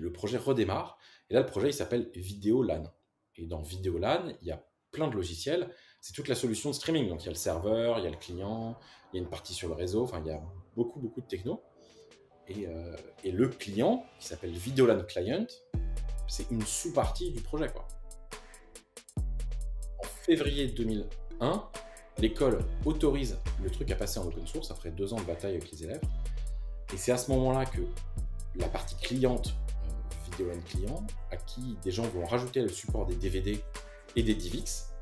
le projet redémarre. Et là, le projet, il s'appelle Vidéolan. Et dans Vidéolan, il y a plein de logiciels. C'est toute la solution de streaming. Donc, il y a le serveur, il y a le client, il y a une partie sur le réseau. Enfin, il y a beaucoup, beaucoup de techno. Et le client, qui s'appelle Vidéolan Client, c'est une sous-partie du projet, quoi. En février 2001, l'école autorise le truc à passer en open source après 2 ans de bataille avec les élèves. Et c'est à ce moment-là que la partie cliente, Vidéolan client, à qui des gens vont rajouter le support des DVD et des DivX,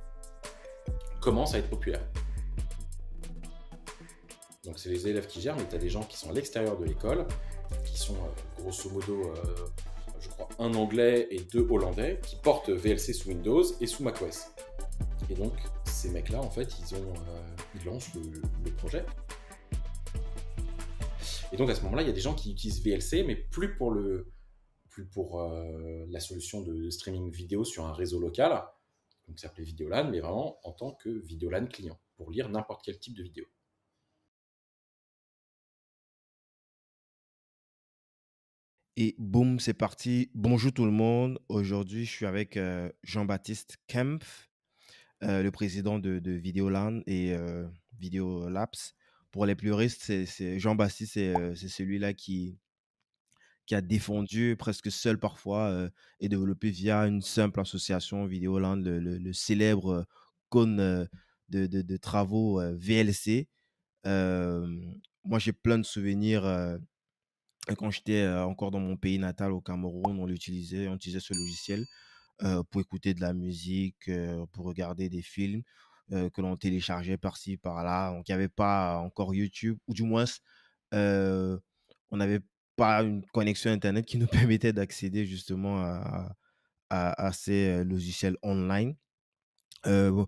commence à être populaire. Donc c'est les élèves qui gèrent, mais tu as des gens qui sont à l'extérieur de l'école, qui sont grosso modo, je crois, un anglais et 2 hollandais, qui portent VLC sous Windows et sous macOS. Et donc ces mecs-là, en fait, ils lancent le projet. Et donc à ce moment-là, il y a des gens qui utilisent VLC, mais plus pour la solution de streaming vidéo sur un réseau local, donc ça s'appelait Vidéolan, mais vraiment en tant que Vidéolan client, pour lire n'importe quel type de vidéo. Et boum, c'est parti. Bonjour tout le monde. Aujourd'hui, je suis avec Jean-Baptiste Kempf, le président de Videoland et Video Labs. Pour les puristes, Jean-Baptiste, c'est celui-là qui a défendu presque seul parfois et développé via une simple association Videoland le célèbre cône de travaux VLC. Euh, Moi, j'ai plein de souvenirs. Quand j'étais encore dans mon pays natal au Cameroun, on utilisait ce logiciel pour écouter de la musique, pour regarder des films que l'on téléchargeait par-ci, par-là. Donc, il n'y avait pas encore YouTube, ou du moins, euh, on n'avait pas une connexion Internet qui nous permettait d'accéder justement à ces logiciels online euh,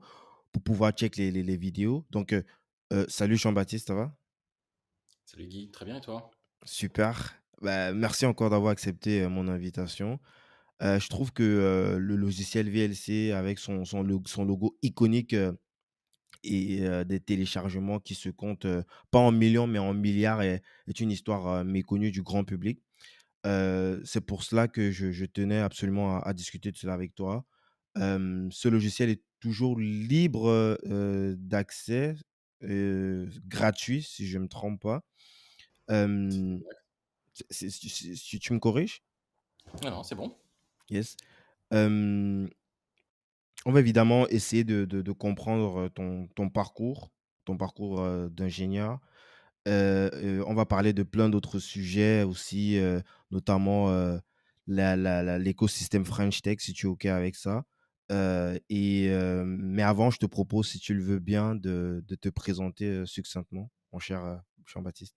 pour pouvoir checker les vidéos. Donc, salut Jean-Baptiste, ça va? Salut Guy, très bien et toi? Super. Bah, merci encore d'avoir accepté mon invitation. Je trouve que le logiciel VLC avec son logo iconique et des téléchargements qui se comptent pas en millions mais en milliards est une histoire méconnue du grand public. C'est pour cela que je tenais absolument à discuter de cela avec toi. Ce logiciel est toujours libre d'accès, gratuit si je ne me trompe pas. Euh, si tu me corriges? Non, non, c'est bon. Yes. Euh, On va évidemment essayer de comprendre ton parcours d'ingénieur. On va parler de plein d'autres sujets aussi, notamment l'écosystème French Tech, si tu es OK avec ça. Mais avant, je te propose, si tu le veux bien, de te présenter succinctement, mon cher Jean-Baptiste.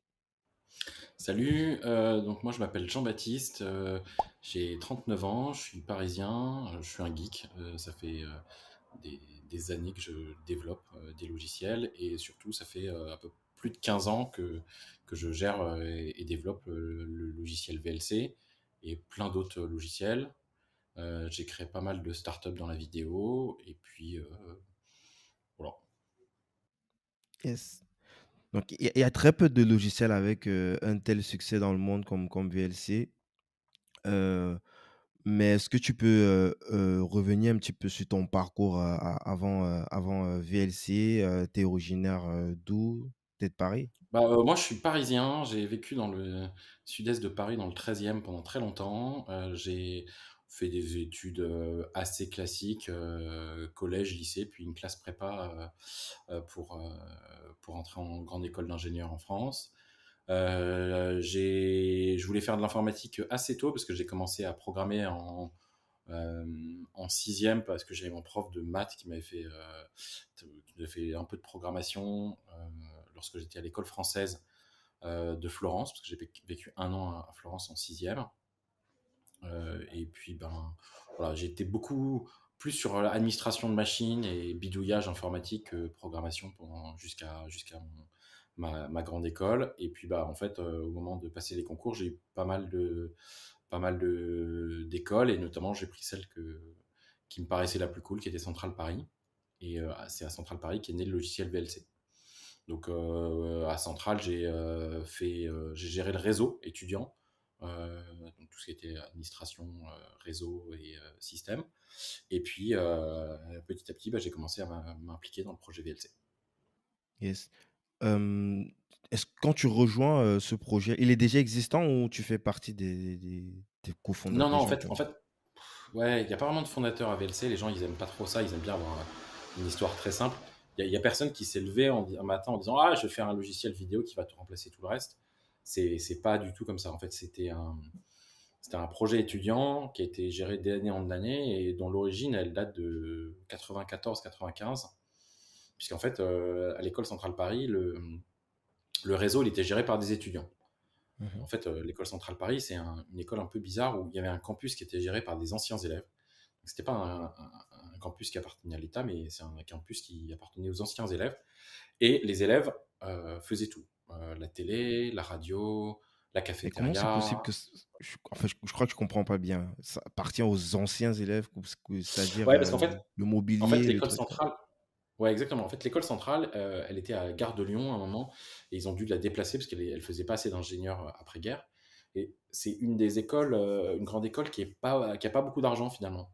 Salut, donc moi je m'appelle Jean-Baptiste, j'ai 39 ans, je suis parisien, je suis un geek, ça fait des, des années que je développe des logiciels et surtout ça fait un peu plus de 15 ans que je gère et développe le logiciel VLC et plein d'autres logiciels. J'ai créé pas mal de startups dans la vidéo et puis voilà. Yes. Donc, il y a très peu de logiciels avec un tel succès dans le monde comme VLC. Euh, Mais est-ce que tu peux revenir un petit peu sur ton parcours avant VLC? Tu es originaire d'où? T'es de Paris? Bah, moi, je suis parisien. J'ai vécu dans le sud-est de Paris, dans le 13e, pendant très longtemps. J'ai fait des études assez classiques, collège, lycée, puis une classe prépa pour entrer en grande école d'ingénieur en France. Je voulais faire de l'informatique assez tôt parce que j'ai commencé à programmer en sixième parce que j'avais mon prof de maths qui m'avait fait un peu de programmation lorsque j'étais à l'école française de Florence, parce que j'ai vécu un an à Florence en sixième. Et puis, ben, voilà, j'ai été beaucoup plus sur l'administration de machines et bidouillage informatique que programmation jusqu'à ma grande école. Et puis, bah, en fait, au moment de passer les concours, j'ai eu d'écoles et notamment j'ai pris celle qui me paraissait la plus cool, qui était Centrale Paris. Et c'est à Centrale Paris qu'est né le logiciel VLC. Donc à Centrale, j'ai géré le réseau étudiant donc tout ce qui était administration, réseau et système. Et puis, petit à petit, j'ai commencé à m'impliquer dans le projet VLC. Yes. Hem, est-ce quand tu rejoins, ce projet, il est déjà existant ou tu fais partie des cofondateurs, Non, non, des gens qui ont en fait, ouais, il y a pas vraiment de fondateur à VLC. Les gens, ils aiment pas trop ça. Ils aiment bien avoir une histoire très simple. Il y a personne qui s'est levé un matin en disant: «Ah, je vais faire un logiciel vidéo qui va te remplacer tout le reste». C'est pas du tout comme ça. En fait, c'était un projet étudiant qui a été géré d'année en année et dont l'origine, elle date de 94-95. Puisqu'en fait, à l'école centrale Paris, le réseau, il était géré par des étudiants. mmh En fait, l'école centrale Paris, c'est une école un peu bizarre où il y avait un campus qui était géré par des anciens élèves. C'était pas un campus qui appartenait à l'État, mais c'est un campus qui appartenait aux anciens élèves. Et les élèves faisaient tout. La télé, la radio, la et comment c'est possible cafétéria. que c je en fait, je crois que je comprends pas bien. Ça appartient aux anciens élèves, c'est-à-dire, Ouais, parce le qu'en fait, mobilier, le l'école truc? centrale, ouais, exactement. En fait, l'école centrale, elle était à Gare de Lyon à un moment, et ils ont dû la déplacer parce elle faisait pas assez d'ingénieurs après-guerre. Et c'est une des écoles, une grande école qui a pas beaucoup d'argent finalement.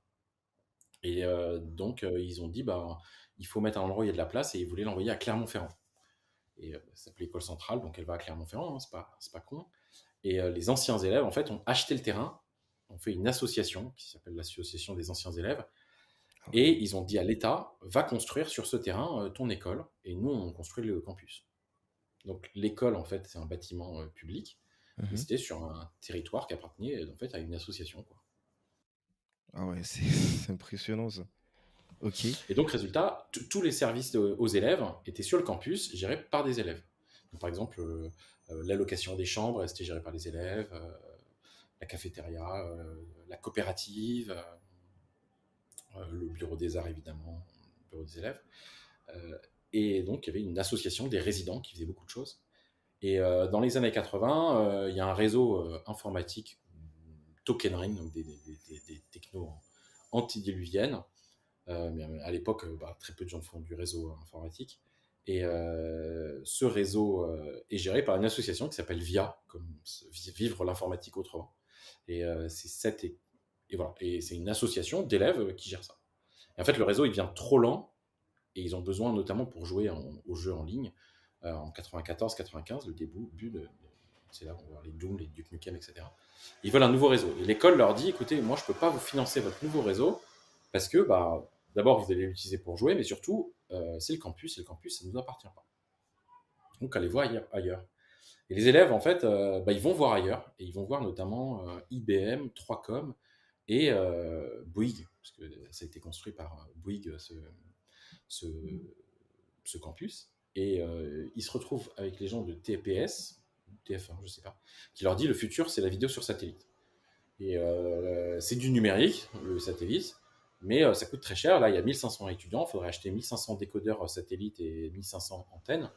Et donc, ils ont dit, bah, il faut mettre un endroit où il y a de la place, et ils voulaient l'envoyer à Clermont-Ferrand. Et ça s'appelait école centrale, donc elle va à Clermont-Ferrand, hein, c'est pas con. Et les anciens élèves, en fait, ont acheté le terrain, ont fait une association qui s'appelle l'association des anciens élèves, Ah ouais. et ils ont dit à l'État, va construire sur ce terrain ton école, et nous, on construit le campus. Donc l'école, en fait, c'est un bâtiment public, mais Mmh. c'était sur un territoire qui appartenait en fait à une association, quoi. Ah ouais, c'est c'est impressionnant ça. OK. Et donc, résultat, tous les services aux élèves étaient sur le campus, gérés par des élèves. Donc, par exemple, l'allocation des chambres, c'était géré par les élèves, la cafétéria, la coopérative, le bureau des arts, évidemment, le bureau des élèves. Euh, et donc, il y avait une association des résidents qui faisait beaucoup de choses. Et dans les années 80, il y a un réseau informatique, Token Ring, donc des technos antidiluviennes. Mais à l'époque, très peu de gens font du réseau informatique. Et ce réseau est géré par une association qui s'appelle VIA, comme Vivre l'informatique autrement. Et et voilà. Et c'est une association d'élèves qui gère ça. Et en fait, le réseau, il devient trop lent, et ils ont besoin, notamment pour jouer aux jeux en ligne, en 94-95, le début, c'est là où on va voir les Doom, les Duke Nukem, etc. Ils veulent un nouveau réseau. Et l'école leur dit, écoutez, moi, je ne peux pas vous financer votre nouveau réseau parce que, d'abord, vous allez l'utiliser pour jouer, mais surtout, c'est le campus, et le campus, ça ne nous appartient pas. Donc, allez voir ailleurs. Et les élèves, en fait, ils vont voir ailleurs, et ils vont voir notamment IBM, 3Com et Bouygues, parce que ça a été construit par Bouygues, ce, ce campus. Et ils se retrouvent avec les gens de TPS, TF1, je sais pas, qui leur dit le futur, c'est la vidéo sur satellite. Et c'est du numérique, le satellite, mais ça coûte très cher. Là, il y a 1500 étudiants, il faudrait acheter 1500 décodeurs satellites et 1500 antennes.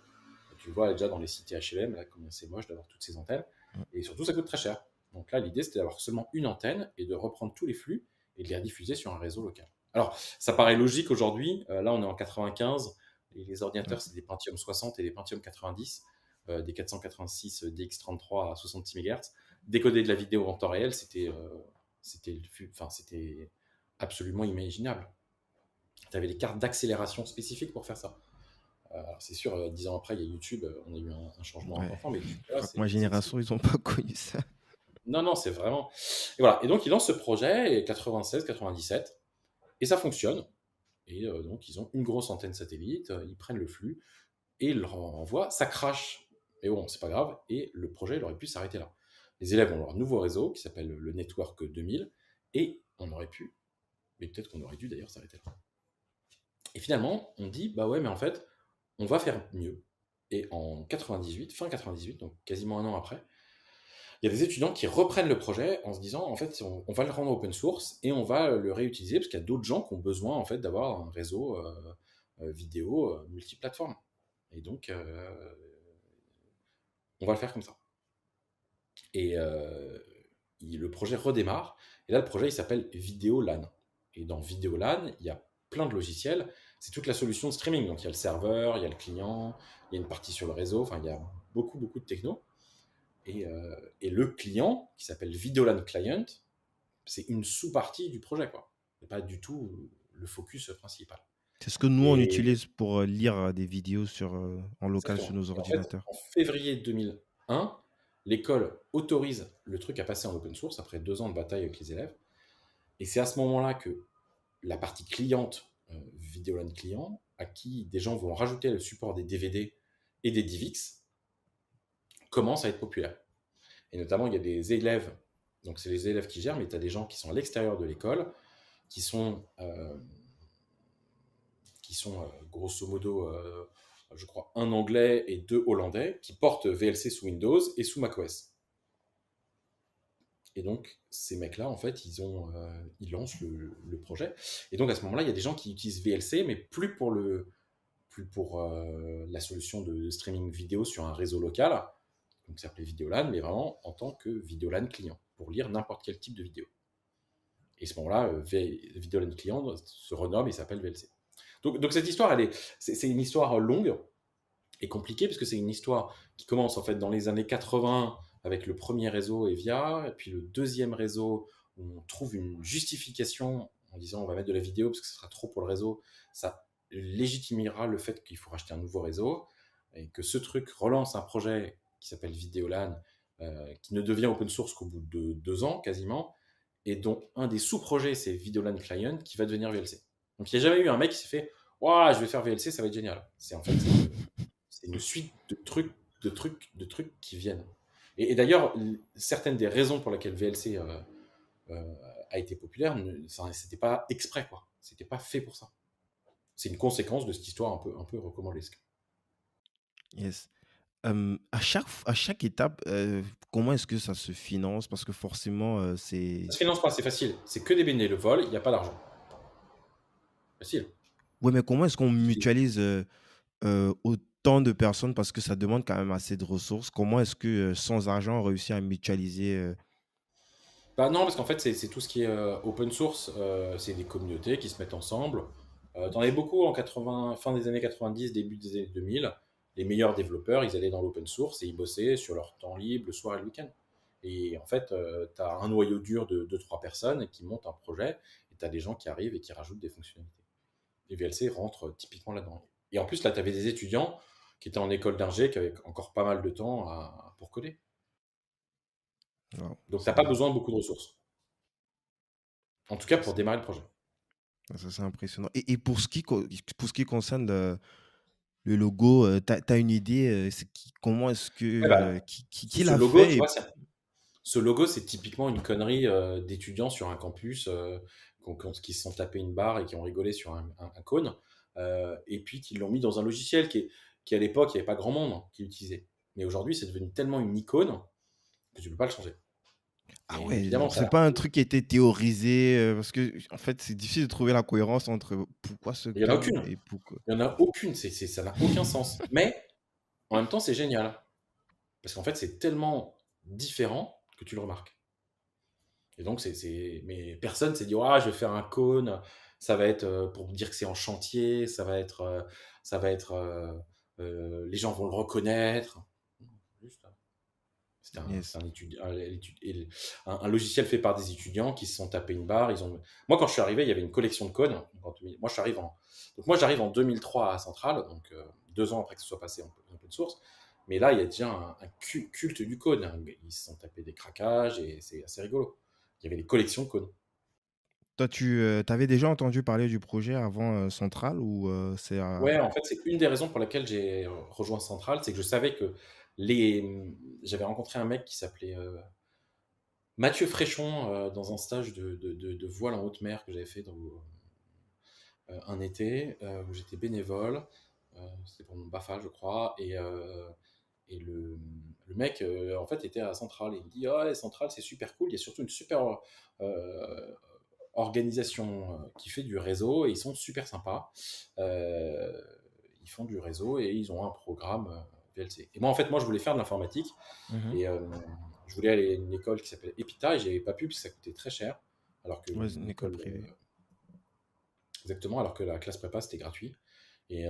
Tu vois déjà dans les cités HLM, là, combien c'est moche d'avoir toutes ces antennes. Mmh. Et surtout, ça coûte très cher. Donc là, l'idée, c'était d'avoir seulement une antenne et de reprendre tous les flux et de les rediffuser sur un réseau local. Alors, ça paraît logique aujourd'hui. Là, on est en 95. Et les Ouais. ordinateurs, c'est des Pentium 60 et des Pentium 90, des 486 DX33 à 66 MHz. Décoder de la vidéo en temps réel, c'était absolument imaginable. Tu avais des cartes d'accélération spécifiques pour faire ça. C'est sûr, 10 ans après, il y a YouTube, on a eu un changement Ouais. important, mais Je jusque-là, crois que ma génération, ils ont pas connu ça. non, non, c'est vraiment. Et voilà. Et donc, ils lancent ce projet, et 96-97, et ça fonctionne. Et donc, ils ont une grosse antenne satellite, ils prennent le flux, et ils le renvoient, ça crache. Et bon, c'est pas grave, et le projet, il aurait pu s'arrêter là. Les élèves ont leur nouveau réseau, qui s'appelle le Network 2000, et on aurait pu, mais peut-être qu'on aurait dû d'ailleurs s'arrêter là. Et finalement, on dit, bah ouais, mais en fait, on va faire mieux. Et en 98, fin 98, donc quasiment un an après, il y a des étudiants qui reprennent le projet en se disant, en fait, on va le rendre open source et on va le réutiliser parce qu'il y a d'autres gens qui ont besoin, en fait, d'avoir un réseau vidéo multiplateforme. Et donc, on va le faire comme ça. Et le projet redémarre. Et là, le projet, il s'appelle Vidéolan. Et dans Vidéolan, il y a plein de logiciels. C'est toute la solution de streaming. Donc, il y a le serveur, il y a le client, il y a une partie sur le réseau. Enfin, il y a beaucoup, beaucoup de techno. Et le client, qui s'appelle Videolan Client, c'est une sous-partie du projet, quoi. C'est pas du tout le focus principal. C'est ce que nous, on Et utilise pour lire des vidéos en local sur exactement. nos Et en fait, ordinateurs. en février 2001, l'école autorise le truc à passer en open source après 2 ans de bataille avec les élèves. Et c'est à ce moment-là que la partie cliente, Videolan client, à qui des gens vont rajouter le support des DVD et des DivX, commence à être populaire. Et notamment, il y a des élèves, donc c'est les élèves qui gèrent, mais tu as des gens qui sont à l'extérieur de l'école, qui sont, euh, grosso modo, je crois, un anglais et 2 hollandais, qui portent VLC sous Windows et sous macOS. Et donc, ces mecs-là, en fait, ils lancent le projet. Et donc, à ce moment-là, il y a des gens qui utilisent VLC, mais plus pour la solution de streaming vidéo sur un réseau local, donc ça s'appelait Videolan, mais vraiment en tant que Videolan client, pour lire n'importe quel type de vidéo. Et à ce moment-là, Videolan client se renomme et s'appelle VLC. Donc cette histoire, c'est une histoire longue et compliquée, parce que c'est une histoire qui commence en fait dans les années 80 avec le premier réseau Evia, et puis le deuxième réseau où on trouve une justification en disant on va mettre de la vidéo parce que ce sera trop pour le réseau. Ça légitimera le fait qu'il faut racheter un nouveau réseau, et que ce truc relance un projet qui s'appelle Videolan, qui ne devient open source qu'au bout de 2 ans quasiment, et dont un des sous-projets c'est Videolan Client qui va devenir VLC. Donc il n'y a jamais eu un mec qui s'est fait ouah, je vais faire VLC, ça va être génial. C'est une suite de trucs qui viennent. Et d'ailleurs, certaines des raisons pour lesquelles VLC a été populaire, c'était pas exprès, quoi. C'était pas fait pour ça. C'est une conséquence de cette histoire un peu rocambolesque. Yes. À chaque étape, comment est-ce que ça se finance? Parce que forcément, Ça c'est... se finance pas, c'est facile. C'est que des bénévoles, il n'y a pas d'argent. Facile. Ouais, mais comment est-ce qu'on mutualise autant de personnes? Parce que ça demande quand même assez de ressources. Comment est-ce que, sans argent, on réussit à mutualiser Bah non, parce qu'en fait, c'est tout ce qui est open source, c'est des communautés qui se mettent ensemble. T'en avais beaucoup en 80, fin des années 90, début des années 2000. Les meilleurs développeurs, ils allaient dans l'open source et ils bossaient sur leur temps libre, le soir et le week-end. Et en fait, tu as un noyau dur de 2 3 personnes qui montent un projet, et tu as des gens qui arrivent et qui rajoutent des fonctionnalités. Et VLC rentre typiquement là-dedans. Et en plus, là, tu avais des étudiants qui étaient en école d'ingé, qui avaient encore pas mal de temps pour coder. waouh, Donc, tu n'as pas besoin de beaucoup de ressources. En tout cas, pour c'est démarrer le projet. ça, c'est impressionnant. Et pour ce qui concerne le logo, tu as une idée, comment est-ce que, Ouais, bah, qui ce l'a logo, tu fait? vois, ce logo, c'est typiquement une connerie d'étudiants sur un campus qui se sont tapés une barre et qui ont rigolé sur un cône, et puis qui l'ont mis dans un logiciel qui à l'époque, il n'y avait pas grand monde qui l'utilisait. Mais aujourd'hui, c'est devenu tellement une icône que tu ne peux pas le changer. Ah Et ouais, évidemment, donc c'est pas un truc qui a été théorisé, parce que en fait, c'est difficile de trouver la cohérence entre pourquoi ce il n'y en a cône aucune. et pourquoi. Il n'y en a aucune. Ça n'a aucun sens. Mais en même temps, c'est génial. Parce qu'en fait, c'est tellement différent que tu le remarques. Et donc, mais personne s'est dit, ah, je vais faire un cône, ça va être pour dire que c'est en chantier, les gens vont le reconnaître. Juste, c'était Yes. un logiciel fait par des étudiants qui se sont tapés une barre. Moi, quand je suis arrivé, il y avait une collection de cônes. Moi, j'arrive en 2003 à Centrale, donc 2 ans après que ce soit passé en open source. Mais là, il y a déjà un culte du cône, hein. Ils se sont tapés des craquages et c'est assez rigolo. Il y avait des collections de cônes. Toi, tu avais déjà entendu parler du projet avant Central ou c'est Ouais, en fait, c'est une des raisons pour laquelle j'ai rejoint Centrale, c'est que je savais que j'avais rencontré un mec qui s'appelait Mathieu Fréchon dans un stage de voile en haute mer que j'avais fait un été où j'étais bénévole. C'était pour mon BAFA, je crois. Et le mec, en fait, était à Centrale. Et il me dit, ah, Centrale, c'est super cool. Il y a surtout une super organisation qui fait du réseau et ils sont super sympas. Euh, Ils font du réseau et ils ont un programme VLC. Et moi, en fait, je voulais faire de l'informatique Mhm. et je voulais aller à une école qui s'appelle Epita et j'y avais pas pu parce que ça coûtait très cher. Alors que Ouais, c'est une une école école, privée. exactement, alors que la classe prépa c'était gratuit. Et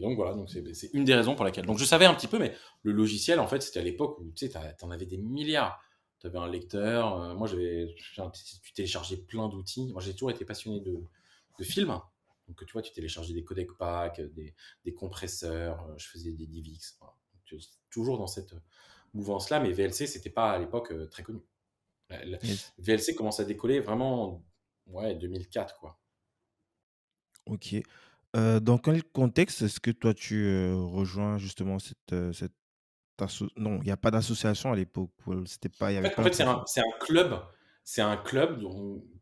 donc voilà, donc c'est une des raisons pour laquelle. Donc je savais un petit peu, mais le logiciel, en fait, c'était à l'époque où tu sais, t'en avais des milliards. Tu avais un lecteur. Moi, tu téléchargeais plein d'outils. Moi, j'ai toujours été passionné de films. Donc, tu vois, tu téléchargeais des codecs pack, des compresseurs. Je faisais des DivX. Voilà. Donc, toujours dans cette mouvance-là, mais VLC, c'était pas à l'époque très connu. Yes. VLC commence à décoller vraiment, ouais, 2004, quoi. OK. Dans quel contexte est-ce que toi tu, rejoins justement cette non, il y a pas d'association à l'époque pour c'était pas il y avait En pas un fait, profil. c'est un club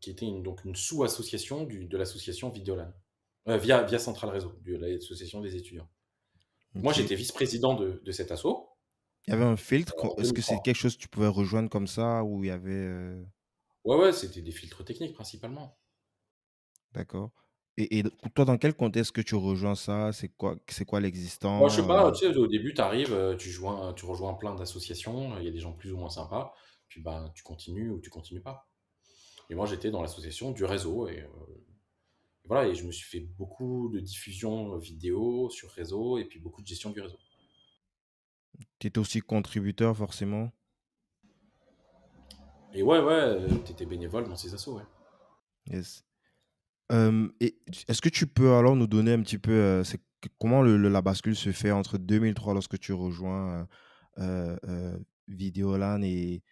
qui était donc une sous-association de l'association Vidéolan, via Central Réseau, de l'association des étudiants. Moi, OK. j'étais vice-président de cet asso Il y avait un filtre en est-ce que c'est 2003. quelque chose que tu pouvais rejoindre comme ça ou il y avait, Ouais, ouais, c'était des filtres techniques principalement. d'accord et toi dans quel contexte que tu rejoins ça? C'est quoi Moi, je sais l'existant, pas, tu sais, au début, tu arrives, tu rejoins plein d'associations, il y a des gens plus ou moins sympas, puis ben, tu continues ou tu continues pas. Et moi, j'étais dans l'association du réseau et voilà, et je me suis fait beaucoup de diffusion vidéo sur réseau et puis beaucoup de gestion du réseau. tu étais aussi contributeur forcément? Et ouais, ouais, tu bénévole dans ces assos, ouais. Yes. Et est-ce que tu peux alors nous donner un petit peu, c'est comment la bascule se fait entre 2003 lorsque tu rejoins, Vidéolan et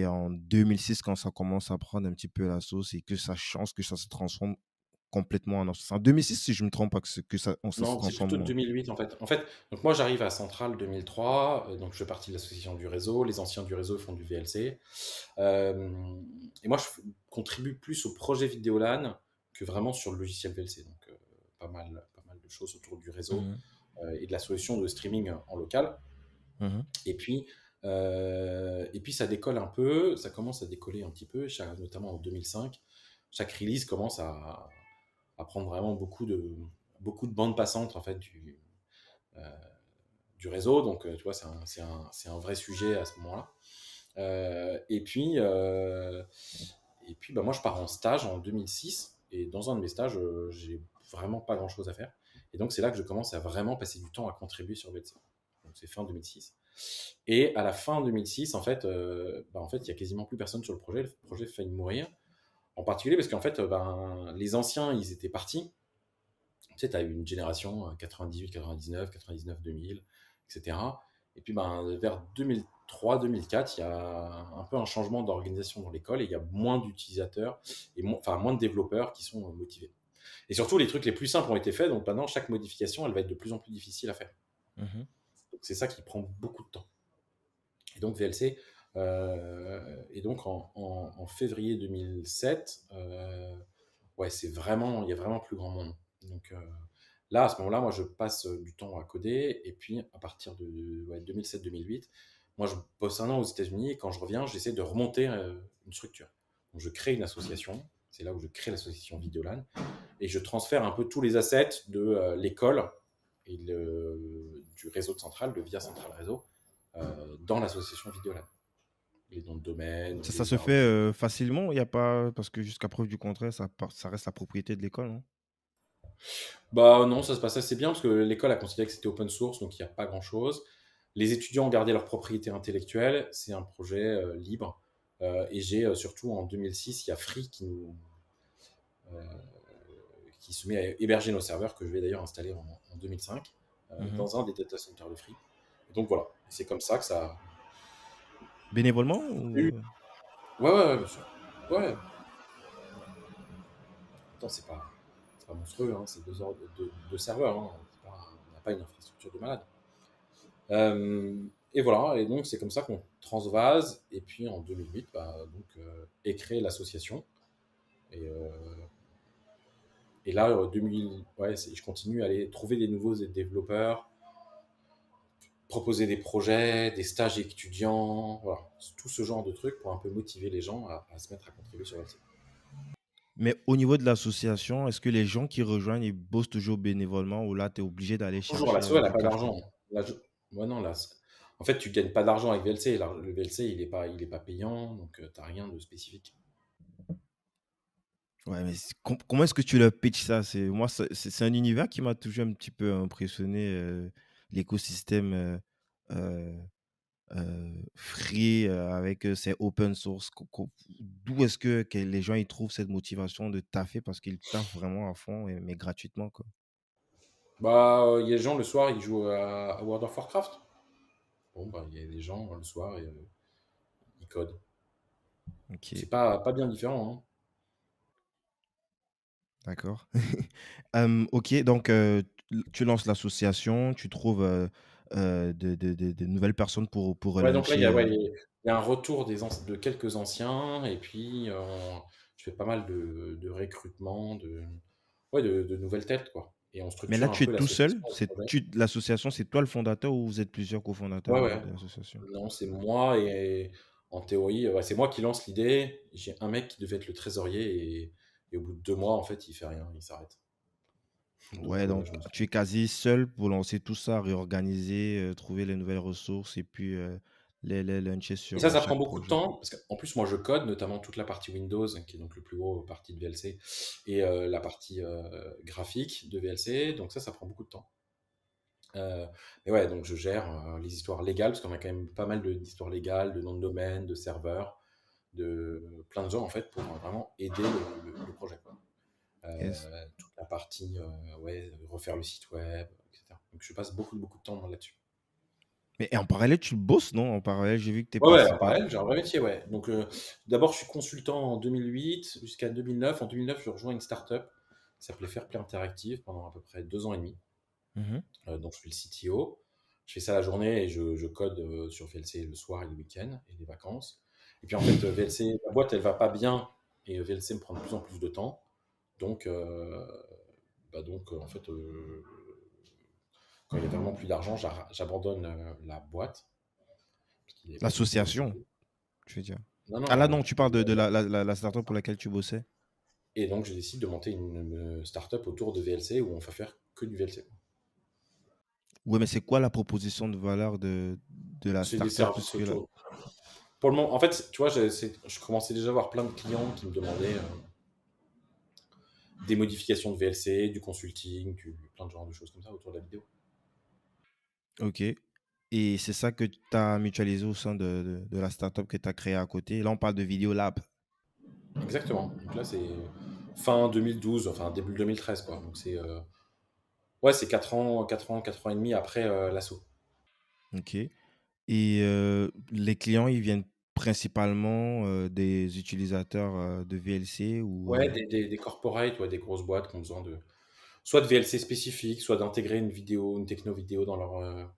en 2006 quand ça commence à prendre un petit peu la sauce et que ça change, que ça se transforme complètement en c'est en 2006 si je me trompe pas ça se Non, c'est plutôt transforme en 2008 en fait. En fait, donc moi j'arrive à Centrale 2003, donc je fais partie de l'association du réseau. Les anciens du réseau font du VLC. Et moi contribue plus au projet Vidéolan que vraiment sur le logiciel VLC. Donc pas mal de choses autour du réseau mmh et de la solution de streaming en local. mh. Et puis, ça décolle un peu, ça commence à décoller un petit peu, notamment en 2005. Chaque release commence à prendre vraiment beaucoup de bandes passantes en fait, euh, du réseau. Donc, tu vois, c'est un vrai sujet à ce moment-là. Et puis bah, moi, je pars en stage en 2006. Et dans un de mes stages, j'ai vraiment pas grand-chose à faire. Et donc, c'est là que je commence à vraiment passer du temps à contribuer sur VLC. Donc, c'est fin 2006. Et à la fin 2006, en fait, il y a quasiment plus personne sur le projet. Le projet failli mourir. En particulier parce qu'en fait, les anciens, ils étaient partis. Tu sais, tu as eu une génération 98, 99, 99, 2000, etc. Et puis, vers 2003, 2004, il y a un peu un changement d'organisation dans l'école et il y a moins d'utilisateurs et moins de développeurs qui sont motivés. Et surtout, les trucs les plus simples ont été faits, donc maintenant, chaque modification, elle va être de plus en plus difficile à faire. Mmh. Donc, c'est ça qui prend beaucoup de temps. Et donc, VLC, et donc en février 2007, ouais, il y a vraiment plus grand monde. Donc, là, à ce moment-là, moi, je passe du temps à coder. Et puis, à partir de ouais, 2007-2008, moi, je bosse un an aux États-Unis. Et quand je reviens, j'essaie de remonter une structure. Donc, je crée une association. C'est là où je crée l'association Videolan. Et je transfère un peu tous les assets de l'école et du réseau de centrale, de Via Central Réseau, dans l'association Videolan. Les noms de domaine, Ça les se fait, armes. facilement? Il y a pas parce que jusqu'à preuve du contraire, ça reste la propriété de l'école, non? Bah non, ça se passe assez bien parce que l'école a considéré que c'était open source, donc il n'y a pas grand-chose. Les étudiants ont gardé leur propriété intellectuelle, c'est un projet libre. Et j'ai surtout en 2006, il y a Free qui se met à héberger nos serveurs, que je vais d'ailleurs installer en 2005, Mmh. dans un des data centers de Free. Et donc voilà, c'est comme ça que ça. Bénévolement Oui, ou? ouais, ouais, ouais, bien sûr. Ouais, attends, c'est pas monstrueux, hein, c'est 2 heures de serveur. Hein. On n'a pas une infrastructure de malade. Et voilà, et donc c'est comme ça qu'on transvase. Et puis en 2008, est créée l'association. Et, euh, et là, 2000, ouais, je continue à aller trouver des nouveaux développeurs, proposer des projets, des stages étudiants, voilà, tout ce genre de trucs pour un peu motiver les gens à se mettre à contribuer sur LC. Mais au niveau de l'association, est-ce que les gens qui rejoignent, ils bossent toujours bénévolement ou là, tu es obligé d'aller Toujours, chercher, l'asso, elle n'a du pas cash d'argent. pour Ouais, non, en fait, tu gagnes pas d'argent avec VLC. Le VLC, il est pas payant, donc tu n'as rien de spécifique. Ouais, mais comment est-ce que tu leur pitches ça? Moi, c'est un univers qui m'a toujours un petit peu impressionné, l'écosystème, heu free, avec, ses open source. D'où est-ce que les gens ils trouvent cette motivation de taffer parce qu'ils taffent vraiment à fond mais gratuitement, quoi? Bah, il y a des gens le soir, ils jouent à World of Warcraft. Bon, bah, il y a des gens le soir et ils codent. OK, C'est pas bien différent, hein. d'accord. OK, donc tu lances l'association, tu trouves, de nouvelles personnes pour Ouais, donc là, relancer, il y a un retour de quelques anciens et puis, je fais pas mal de recrutement, ouais, de nouvelles têtes, quoi, et on mais là, structure un tu es peu tout l'association seul? et le projet. L'association, c'est toi le fondateur ou vous êtes plusieurs Ouais, cofondateurs ouais. de l'association? Non, c'est moi et en théorie, ouais, c'est moi qui lance l'idée. J'ai un mec qui devait être le trésorier et au bout de 2 mois, en fait, il fait rien, il s'arrête. Donc Ouais, donc je me suis tu es quasi seul pour lancer tout ça, réorganiser, trouver les nouvelles ressources et puis, les launcher et sur, ça prend chaque beaucoup de projet. temps parce qu'en plus, moi, je code, notamment toute la partie Windows, qui est donc le plus gros partie de VLC et la partie, graphique de VLC, donc ça prend beaucoup de temps. Heu et ouais, donc je gère, les histoires légales parce qu'on a quand même pas mal d'histoires légales, de noms de domaine, de serveurs, de plein de gens, en fait, pour vraiment aider le projet, quoi. Yes. Toute la partie, ouais, refaire le site web, et cetera. Donc je passe beaucoup de temps là-dessus. Mais et en parallèle, tu bosses, non? En parallèle, j'ai vu que tu es Ouais, ouais, passé en par parallèle, j'ai un vrai métier, ouais. Donc, d'abord, je suis consultant en 2008 jusqu'à 2009. En 2009, je rejoins une start-up qui s'appelait Fairplay Interactive pendant à peu près 2 ans et demi, mmh dont je suis le CTO. Je fais ça la journée et je code, sur VLC le soir et le week-end et les vacances. Et puis, en fait, VLC, la boîte, elle va pas bien et VLC me prend de plus en plus de temps. Donc, en fait, quand il y a vraiment plus d'argent, j'abandonne, la boîte parce qu'il n'y avait pas du tout L'association, d'intérêt. tu veux dire? Non, Ah là, non, non, tu parles de la startup pour laquelle tu bossais? et donc je décide de monter une start-up autour de VLC où on va faire que du VLC. Ouais, mais c'est quoi la proposition de valeur de la C'est des startup? services Puisque là autour. Pour le moment, en fait, tu vois, je commençais déjà à avoir plein de clients qui me demandaient des modifications de VLC, du consulting, plein de genres de choses comme ça autour de la vidéo. OK, et c'est ça que tu as mutualisé au sein de la startup que tu as créée à côté. Là, on parle de Video Lab. Exactement. Donc là, c'est fin 2012, enfin début 2013, quoi. Donc ouais, c'est 4 ans et demi après l'assaut. OK, et les clients, ils viennent principalement, des utilisateurs, de VLC ou Ouais, des corporates, ouais, des grosses boîtes qui ont besoin de soit de VLC spécifique, soit d'intégrer une techno vidéo dans leur,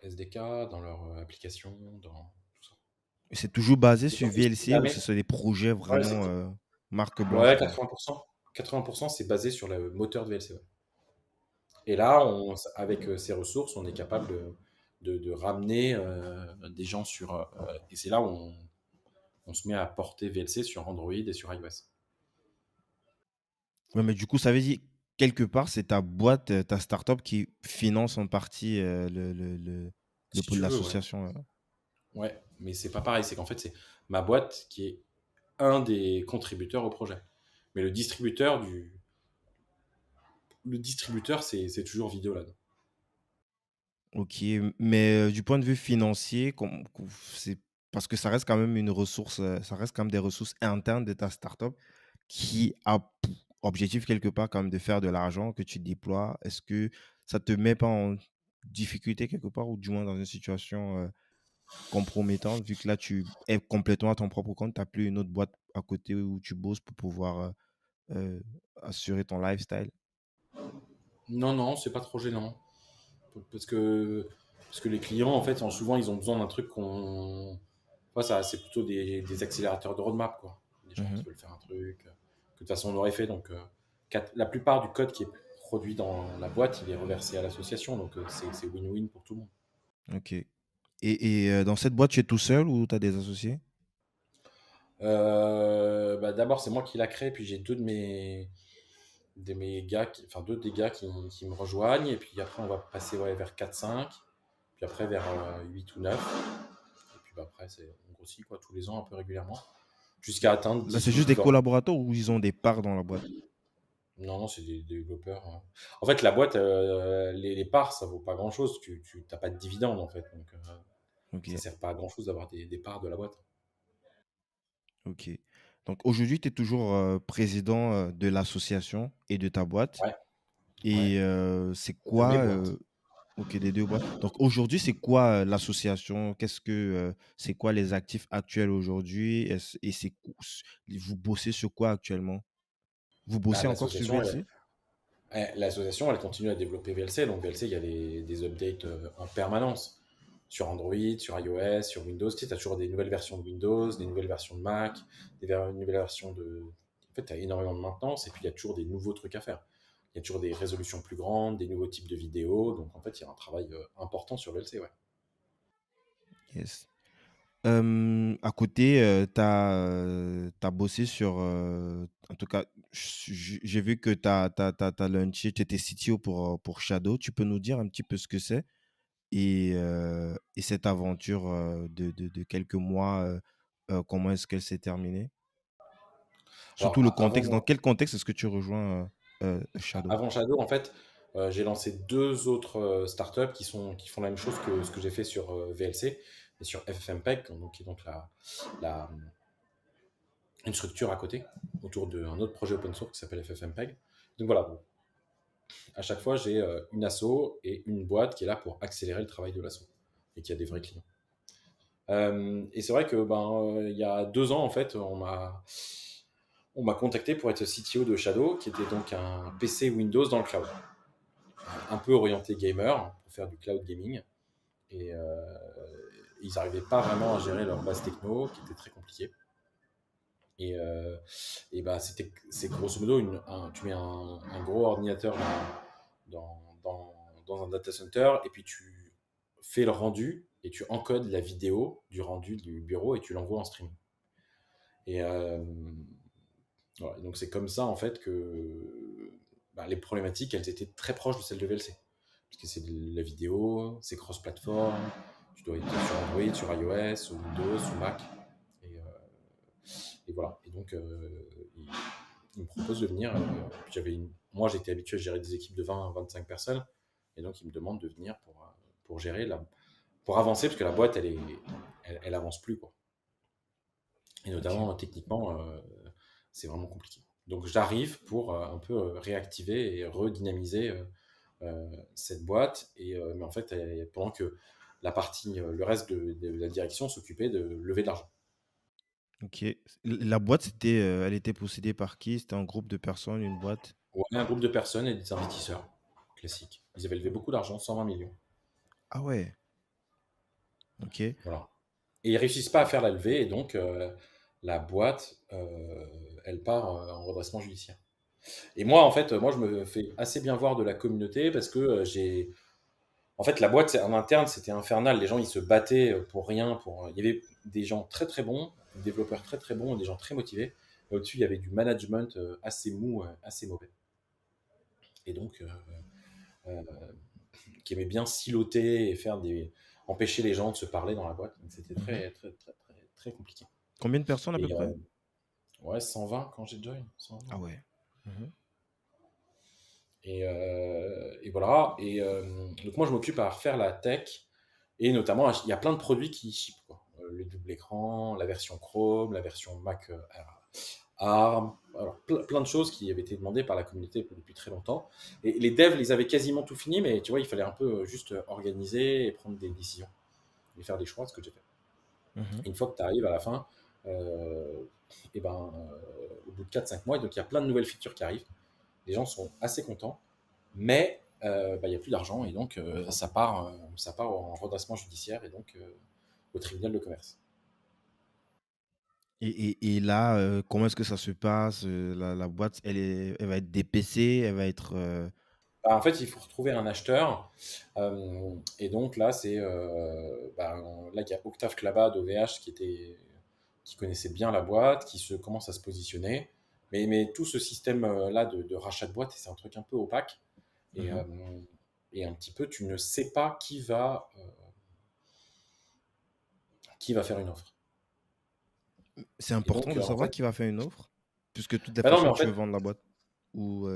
SDK, dans leur application, dans tout ça. et c'est toujours basé Et sur si VLC ou jamais, ce sont des projets ouais, vraiment, marque blanche, ouais, quoi? 80%, 80% c'est basé sur le moteur de VLC. Ouais. Et là, avec ces ressources, on est capable de ramener des gens sur. Et c'est là où on se met à porter VLC sur Android et sur iOS. Ouais, mais du coup, ça veut dire, quelque part, c'est ta boîte, ta startup qui finance en partie, le Si pôle tu veux, ouais. l'association, Ouais, mais c'est pas pareil. C'est qu'en fait, c'est ma boîte qui est un des contributeurs au projet. Mais le distributeur, c'est toujours Vidéoland. OK, mais du point de vue financier, c'est parce que ça reste quand même une ressource, ça reste quand même des ressources internes de ta startup qui a pour objectif quelque part quand même de faire de l'argent que tu déploies. Est-ce que ça te met pas en difficulté quelque part ou du moins dans une situation, compromettante vu que là tu es complètement à ton propre compte, tu as plus une autre boîte à côté où tu bosses pour pouvoir, heu, assurer ton lifestyle? Non, non, c'est pas trop gênant. Parce que, parce que les clients, en fait, souvent, ils ont besoin d'un truc qu'on. Enfin, ça, c'est plutôt des accélérateurs de roadmap, quoi. Des gens qui Mmh. veulent faire un truc que de toute façon on aurait fait. Donc, la plupart du code qui est produit dans la boîte, il est reversé à l'association. Donc, c'est win-win pour tout le monde. OK, et dans cette boîte, tu es tout seul ou tu as des associés? Bah, d'abord, c'est moi qui l'a créé. Puis j'ai deux de mes gars, enfin deux des gars qui me rejoignent. Et puis après, on va passer, ouais, vers 4-5. Puis après, vers 8 ou 9. Et puis bah, après, on grossit, quoi, tous les ans, un peu régulièrement. jusqu'à atteindre Là, 10 c'est ou juste des 12 ans. collaborateurs ou ils ont des parts dans la boîte? Non, non, c'est des développeurs. En fait, la boîte, les parts, ça vaut pas grand-chose. Tu t'as pas de dividendes, en fait. Donc, ça OK, sert pas à grand-chose d'avoir des parts de la boîte. OK. Donc aujourd'hui, tu es toujours, président, de l'association et de ta boîte Ouais, ouais. et c'est De mes quoi, boîtes. OK, des 2 boîtes. Donc aujourd'hui, c'est quoi, l'association? C'est quoi les actifs actuels aujourd'hui? Est-ce et c'est q s vous bossez sur quoi actuellement? Vous Bah, bossez encore sur VLC? l'association, elle continue à développer VLC. Donc, VLC, il y a des updates en permanence sur Android, sur iOS, sur Windows. Tu sais, as toujours des nouvelles versions de Windows, des nouvelles versions de Mac, nouvelles versions de. En fait, tu as énormément de maintenance et puis il y a toujours des nouveaux trucs à faire. Il y a toujours des résolutions plus grandes, des nouveaux types de vidéos. Donc, en fait, il y a un travail important sur VLC, ouais. Yes. À côté, tu as bossé sur, en tout cas, j'ai vu que tu as launché, tu étais CTO pour Shadow. Tu peux nous dire un petit peu ce que c'est? Et cette aventure, de quelques mois, comment est-ce qu'elle s'est terminée? Alors, Surtout le contexte, dans avant, quel contexte est-ce que tu rejoins, Shadow? avant Shadow, en fait, j'ai lancé deux autres startups qui font la même chose que ce que j'ai fait sur VLC et sur FFmpeg, donc, qui est donc la, une structure à côté autour d'un autre projet open source qui s'appelle FFmpeg. Donc voilà, bon, à chaque fois, j'ai une asso et une boîte qui est là pour accélérer le travail de l'asso et qui a des vrais clients. Et c'est vrai que il y a 2 ans, en fait, on m'a contacté pour être CTO de Shadow, qui était donc un PC Windows dans le cloud, un peu orienté gamer pour faire du cloud gaming. Et ils n'arrivaient pas vraiment à gérer leur base techno, qui était très compliquée. Et, c'est grosso modo, tu mets un gros ordinateur dans un data center et puis tu fais le rendu et tu encodes la vidéo du rendu du bureau et tu l'envoies en streaming. Et voilà. Donc c'est comme ça en fait que les problématiques, elles étaient très proches de celles de VLC. Parce que c'est de la vidéo, c'est cross-platform, tu dois être sur Android, sur iOS, sur Windows, sur Mac. Et, voilà. Et donc, il me propose de venir. Puis moi, j'étais habitué à gérer des équipes de 20 à 25 personnes. Et donc, il me demande de venir pour gérer, pour avancer, parce que la boîte, elle avance plus, quoi. Et OK. notamment, techniquement, c'est vraiment compliqué. Donc, j'arrive pour un peu réactiver et redynamiser cette boîte. Mais en fait, pendant que le reste de la direction s'occupait de lever de l'argent. OK. La boîte, elle était possédée par qui? C'était un groupe de personnes, une boîte? On est un groupe de personnes et des investisseurs classiques. Ils avaient levé beaucoup d'argent, 120 millions. Ah ouais, OK. Voilà. Et ils réussissent pas à faire la levée, et donc la boîte, elle part en redressement judiciaire. Et moi, en fait, moi, je me fais assez bien voir de la communauté parce que en fait, la boîte en interne, c'était infernal. Les gens, ils se battaient pour rien. Il y avait des gens très très bons, des développeurs très très bons, des gens très motivés. Et au-dessus, il y avait du management assez mou, assez mauvais. Et donc, euh, qui aimait bien siloter et empêcher les gens de se parler dans la boîte. Donc, c'était Mmh. très, très, très, très, très compliqué. Combien de personnes à peu Et près? ouais, 120 quand j'ai join, 120. Ah ouais. Mmh. Et voilà. Et donc moi, je m'occupe à refaire la tech. Et notamment, il y a plein de produits qui ship, quoi. Le double écran, la version Chrome, la version Mac ARM. Alors, plein de choses qui avaient été demandées par la communauté depuis très longtemps. Et les devs, les avaient quasiment tout fini, mais tu vois, il fallait un peu juste organiser et prendre des décisions et faire des choix, ce que j'ai fait. Mmh. Et une fois que tu arrives à la fin, euh, au bout de 4-5 mois, donc il y a plein de nouvelles features qui arrivent. Les gens sont assez contents, mais il n'y a plus d'argent et donc ça part en redressement judiciaire et donc au tribunal de commerce. Et là, comment est-ce que ça se passe? La boîte, elle va être dépécée, elle va être, En fait, il faut retrouver un acheteur. Et donc là, là, il y a Octave Klaba d'OVH qui connaissait bien la boîte, commence à se positionner. Mais tout ce système-là de rachat de boîte, c'est un truc un peu opaque. Et, mmh. et un petit peu, tu ne sais pas qui va faire une offre. C'est Et important donc, de en savoir fait, qui va faire une offre, puisque de toutes les bah non, mais façons, en tu veux fait, vendre la boîte. Ou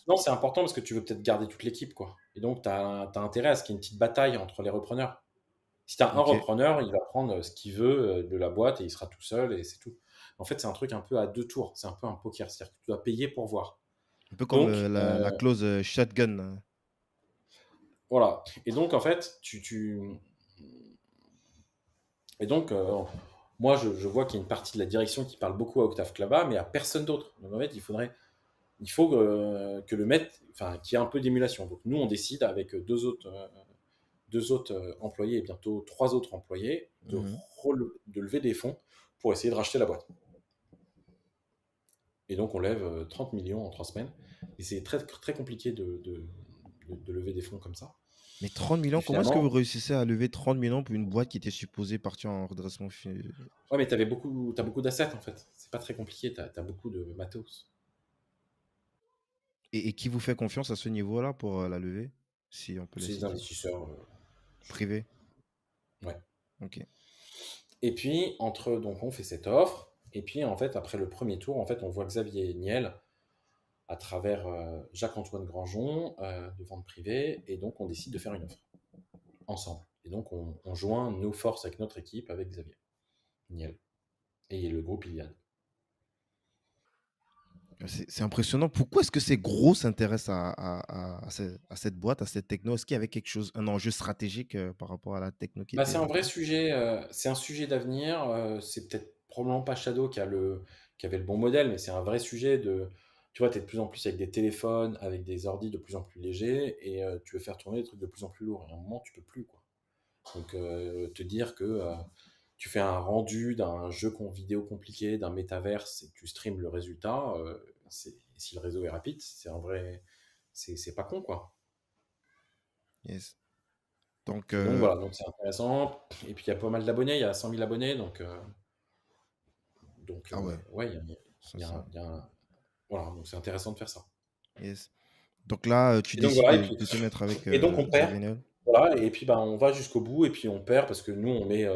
non, c'est important parce que tu veux peut-être garder toute l'équipe, quoi. Et donc, tu as intérêt à ce qu'il y ait une petite bataille entre les repreneurs. Si tu as un ok, repreneur, il va prendre ce qu'il veut de la boîte et il sera tout seul et c'est tout. En fait, c'est un truc un peu à deux tours. C'est un peu un poker. C'est-à-dire que tu dois payer pour voir. un peu comme Donc, la clause shotgun. voilà. Et donc, en fait, et donc, moi, je vois qu'il y a une partie de la direction qui parle beaucoup à Octave Klaba, mais à personne d'autre. Donc, en fait, il faut que le maître, enfin, qu'il y ait un peu d'émulation. Donc, nous, on décide avec deux autres employés et bientôt trois autres employés Mhm. de lever des fonds pour essayer de racheter la boîte. Et donc, on lève 30 millions en 3 semaines. Et c'est très, très compliqué de lever des fonds comme ça. Mais 30 Et millions, comment est-ce que vous finalement, réussissez à lever 30 millions pour une boîte qui était supposée partir en redressement ouais, mais t'as beaucoup d'assets en fait. C'est pas très compliqué, t'as beaucoup de matos. et qui vous fait confiance à ce niveau-là pour la lever, si on peut les C'est des citer? investisseurs. Privé. Ouais. Ok. Et puis, donc, on fait cette offre. Et puis, en fait, après le premier tour, en fait, on voit Xavier Niel à travers Jacques-Antoine Grangeon de vente privée. Et donc, on décide de faire une offre ensemble. Et donc, on joint nos forces avec notre équipe, avec Xavier Niel et le groupe Iliad. C'est impressionnant. Pourquoi est-ce que ces gros s'intéressent à cette boîte, à cette techno? Est-ce qu'il y avait quelque chose, un enjeu stratégique par rapport à la techno qui Bah, était c'est un vrai évoquée? sujet, c'est un sujet d'avenir. C'est peut-être probablement pas Shadow qui avait le bon modèle, mais c'est un vrai sujet de. Tu vois, tu es de plus en plus avec des téléphones, avec des ordis de plus en plus légers, et tu veux faire tourner des trucs de plus en plus lourds. Et à un moment, tu peux plus, quoi. Donc, te dire que tu fais un rendu d'un jeu vidéo compliqué, d'un métaverse, et que tu streames le résultat, si le réseau est rapide, c'est un vrai. C'est pas con, quoi. Yes. Donc, Et donc, voilà, donc c'est intéressant. Et puis, il y a pas mal d'abonnés, il y a 100 000 abonnés, donc. Donc, ah ouais, ouais, ça, il y a ça. il y a voilà, donc c'est intéressant de faire ça. Yes. Donc là, tu Et donc décides voilà, de te mettre avec et donc on perd, Xavier Niel. voilà, et puis bah, on va jusqu'au bout, et puis on perd parce que nous, on met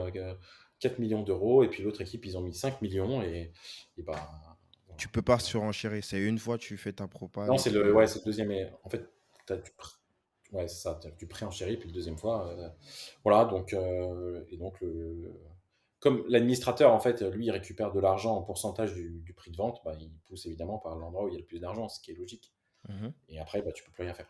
4 millions d'euros, et puis l'autre équipe, ils ont mis 5 millions, et bah, voilà. Tu peux pas surenchérir. C'est une fois, tu fais ta propale Non, et c'est puis. ouais, c'est le deuxième, en fait, ouais, c'est ça, tu préenchéris, puis le deuxième fois, voilà, donc, et donc, comme l'administrateur, en fait, lui, il récupère de l'argent en pourcentage du prix de vente, bah, il pousse évidemment par l'endroit où il y a le plus d'argent, ce qui est logique. Mhm. Et après, bah, tu peux plus rien faire.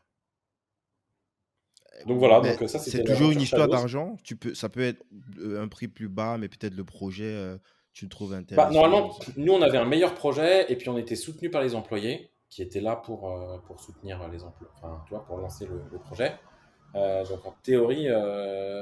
Donc voilà, Ben, donc ça c'est c'était toujours une l'aventure histoire Shadows. d'argent. Ça peut être un prix plus bas, mais peut-être le projet, tu le trouves Bah, intéressant. normalement, nous on avait un meilleur projet et puis on était soutenu par les employés qui étaient là pour soutenir les emplois, enfin, tu vois, pour lancer le projet. Donc en théorie,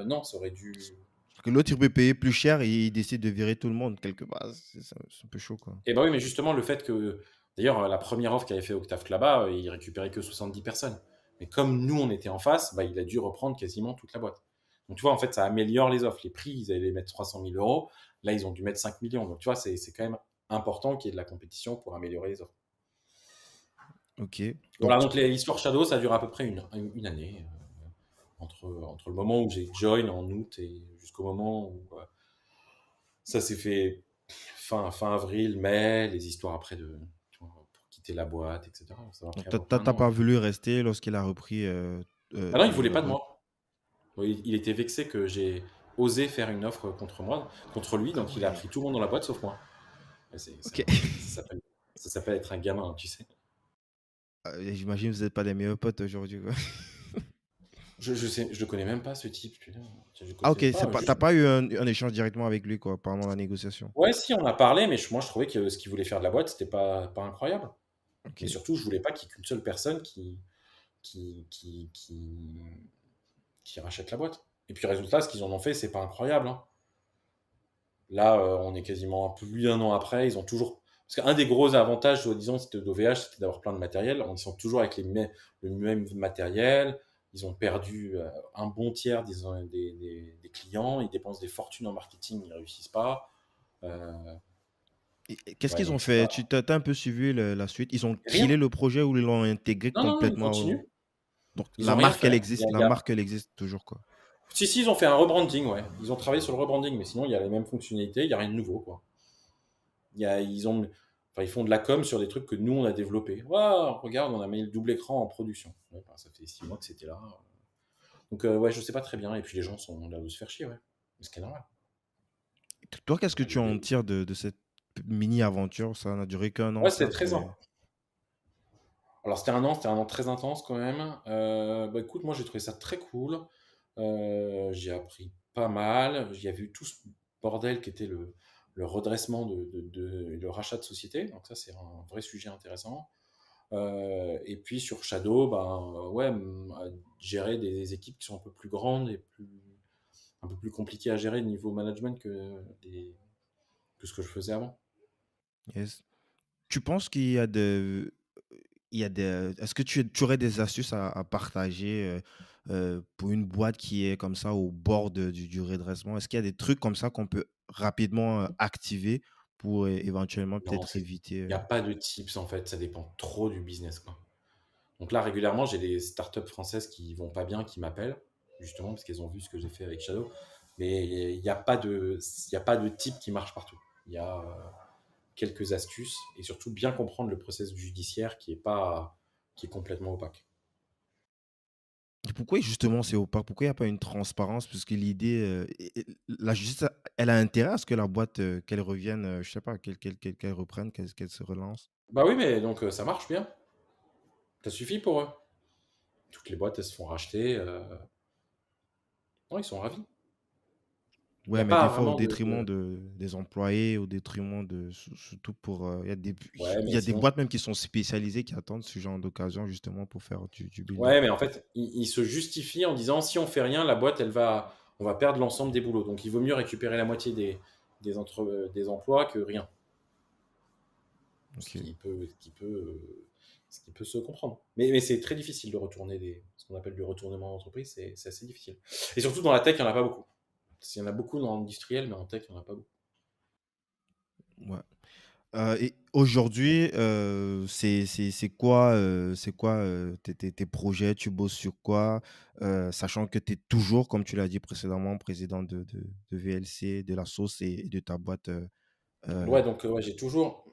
non, ça aurait dû. Parce que l'autre, il peut payer plus cher et il décide de virer tout le monde quelque part. C'est un peu chaud, quoi. Et bah oui, mais justement, le fait que. D'ailleurs, la première offre qu'avait fait Octave Klaba, il récupérait que 70 personnes. Mais comme nous, on était en face, bah, il a dû reprendre quasiment toute la boîte. Donc tu vois, en fait, ça améliore les offres. Les prix, ils allaient les mettre 300 000 euros. Là, ils ont dû mettre 5 millions. Donc tu vois, c'est quand même important qu'il y ait de la compétition pour améliorer les offres. Ok. Voilà, Donc, donc l'histoire Shadow, ça dure à peu près une année. Entre le moment où j'ai join en août et jusqu'au moment où ça s'est fait fin avril, mai, les histoires après tu vois, pour quitter la boîte, etc. Ça m'a pris à peu près un t'as an. pas voulu rester lorsqu'il a repris Ah non, il voulait la pas de boîte. moi. Il était vexé que j'ai osé faire une offre contre moi, contre lui, Ah donc il a ouais. pris tout le monde dans la boîte sauf moi. Et Ok. ça s'appelle être un gamin, tu sais. J'imagine que vous n'êtes pas les meilleurs potes aujourd'hui, quoi. Je le connais même pas ce type, putain. Je le Ah ok, connais pas. t'as pas eu un échange directement avec lui, quoi, pendant la négociation. Ouais, si, on a parlé, mais moi je trouvais que ce qu'il voulait faire de la boîte, c'était pas incroyable. Ok. Mais surtout, je voulais pas qu'il y ait qu'une seule personne qui rachète la boîte. Et puis, résultat, ce qu'ils en ont fait, c'est pas incroyable, hein. Là, on est quasiment un peu plus d'un an après. Ils ont toujours. Parce qu'un des gros avantages, disons, d'OVH, c'était d'avoir plein de matériel. Ils sont toujours avec le même matériel. Ils ont perdu un bon tiers des clients. Ils dépensent des fortunes en marketing, ils réussissent pas. Euh, Et qu'est-ce ouais, qu'ils ont donc c'est fait? pas. T'as un peu suivi la suite? Ils ont Rien. killé le projet ou ils l'ont intégré Non, non, ils complètement continuent. Donc Ils ont rien fait. la marque, elle existe toujours, quoi. Si, si, ils ont fait un rebranding, ouais. Ils ont travaillé sur le rebranding, mais sinon, il y a les mêmes fonctionnalités, il n'y a rien de nouveau, quoi. ils font de la com sur des trucs que nous, on a développés. Waouh, regarde, on a mis le double écran en production. Ouais, bah, ça fait 6 mois que c'était là. Donc, ouais, je sais pas très bien. Et puis, les gens sont là de se faire chier, ouais. Ce qui est normal. Toi, qu'est-ce que Ouais, tu en tires de cette mini-aventure? Ça n'a duré qu'un an, ouais, c'était certes, très mais... Alors, c'était un an très intense quand même. Bah, écoute, moi, j'ai trouvé ça très cool. J'ai appris pas mal. Il y a vu tout ce bordel qui était le redressement le rachat de société. Donc, ça, c'est un vrai sujet intéressant. Et puis, sur Shadow, ben, ouais, gérer des équipes qui sont un peu plus grandes et un peu plus compliquées à gérer niveau management que ce que je faisais avant. Yes. Tu penses qu'il y a est-ce que tu aurais des astuces à partager pour une boîte qui est comme ça au bord du redressement? Est-ce qu'il y a des trucs comme ça qu'on peut rapidement activer pour éventuellement Non, peut-être éviter il n'y a pas de tips en fait, ça dépend trop du business, quoi. Donc là, régulièrement, j'ai des startups françaises qui vont pas bien, qui m'appellent, justement, parce qu'elles ont vu ce que j'ai fait avec Shadow. Mais il y a pas de type qui marche partout. Il y a quelques astuces et surtout bien comprendre le process judiciaire qui est complètement opaque. Et pourquoi justement c'est opaque? Pourquoi il y a pas une transparence? Parce que l'idée, la justice, elle a intérêt à ce que la boîte, qu'elle revienne, je sais pas, qu'elle reprenne, qu'elle se relance? Bah oui, mais donc ça marche bien. Ça suffit pour eux. Toutes les boîtes, elles se font racheter. Non, ils sont ravis. Il n'y Ouais, a mais pas des fois au vraiment détriment des employés, au détriment surtout pour, Ouais, il mais y a des sinon, boîtes même qui sont spécialisées, qui attendent ce genre d'occasion justement pour faire du build-up. ouais, mais en fait, il se justifie en disant si on fait rien, la boîte, on va perdre l'ensemble des boulots. Donc, il vaut mieux récupérer la moitié des emplois que rien. Ce OK. qui peut, ce qui peut, ce qui peut se comprendre. Mais c'est très difficile de retourner ce qu'on appelle du retournement d'entreprise, c'est assez difficile. Et surtout dans la tech, il n'y en a pas beaucoup. Il y en a beaucoup dans l'industriel, mais en tech, il n'y en a pas beaucoup. Ouais. Et aujourd'hui, c'est quoi, tes projets? Tu bosses sur quoi? Sachant que tu es toujours, comme tu l'as dit précédemment, président de VLC, de la sauce et de ta boîte, heu Ouais, donc ouais, j'ai toujours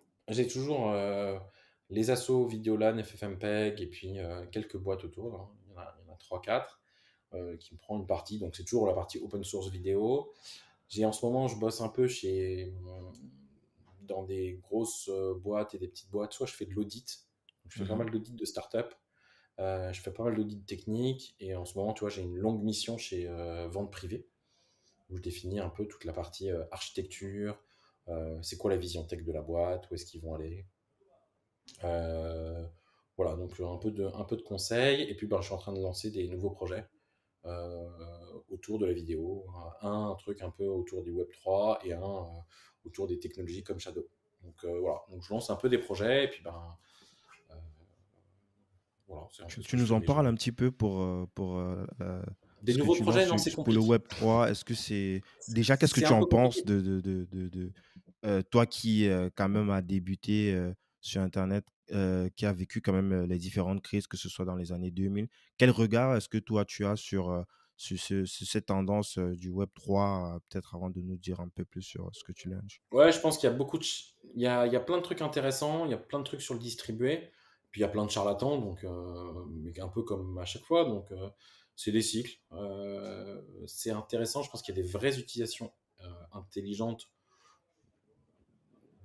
les assos Vidéolan, FFmpeg et puis quelques boîtes autour, hein. Il y en a 3-4 qui me prend une partie. Donc c'est toujours la partie open source vidéo. En ce moment, je bosse un peu dans des grosses boîtes et des petites boîtes. Soit je fais de l'audit, donc je fais pas mmh mal d'audit de start-up. Je fais pas mal d'audit technique. Et en ce moment, tu vois, j'ai une longue mission chez Vente Privée où je définis un peu toute la partie architecture, c'est quoi la vision tech de la boîte, où est-ce qu'ils vont aller. Euh, voilà, donc un peu de conseils. Et puis, ben, je suis en train de lancer des nouveaux projets euh, autour de la vidéo. Un truc un peu autour du Web3 et un autour des technologies comme Shadow. Donc voilà, donc je lance un peu des projets et puis ben euh, voilà, c'est un peu ce Tu que je nous fais. en Mais j'ai parles un petit peu pour, des ce que nouveaux tu projets, lances non, c'est pour le compliqué. Web3. Est-ce que c'est déjà, qu'est-ce que C'est tu un en peu penses compliqué. toi qui, quand même a débuté, sur internet, qui a vécu quand même, les différentes crises, que ce soit dans les années 2000. Quel regard est-ce que toi tu as sur cette tendance, du Web3, peut-être avant de nous dire un peu plus sur ce que tu lances? Ouais, je pense qu'il y a il y a plein de trucs intéressants, il y a plein de trucs sur le distribué, puis il y a plein de charlatans, donc mais un peu comme à chaque fois, donc c'est des cycles. C'est intéressant, je pense qu'il y a des vraies utilisations intelligentes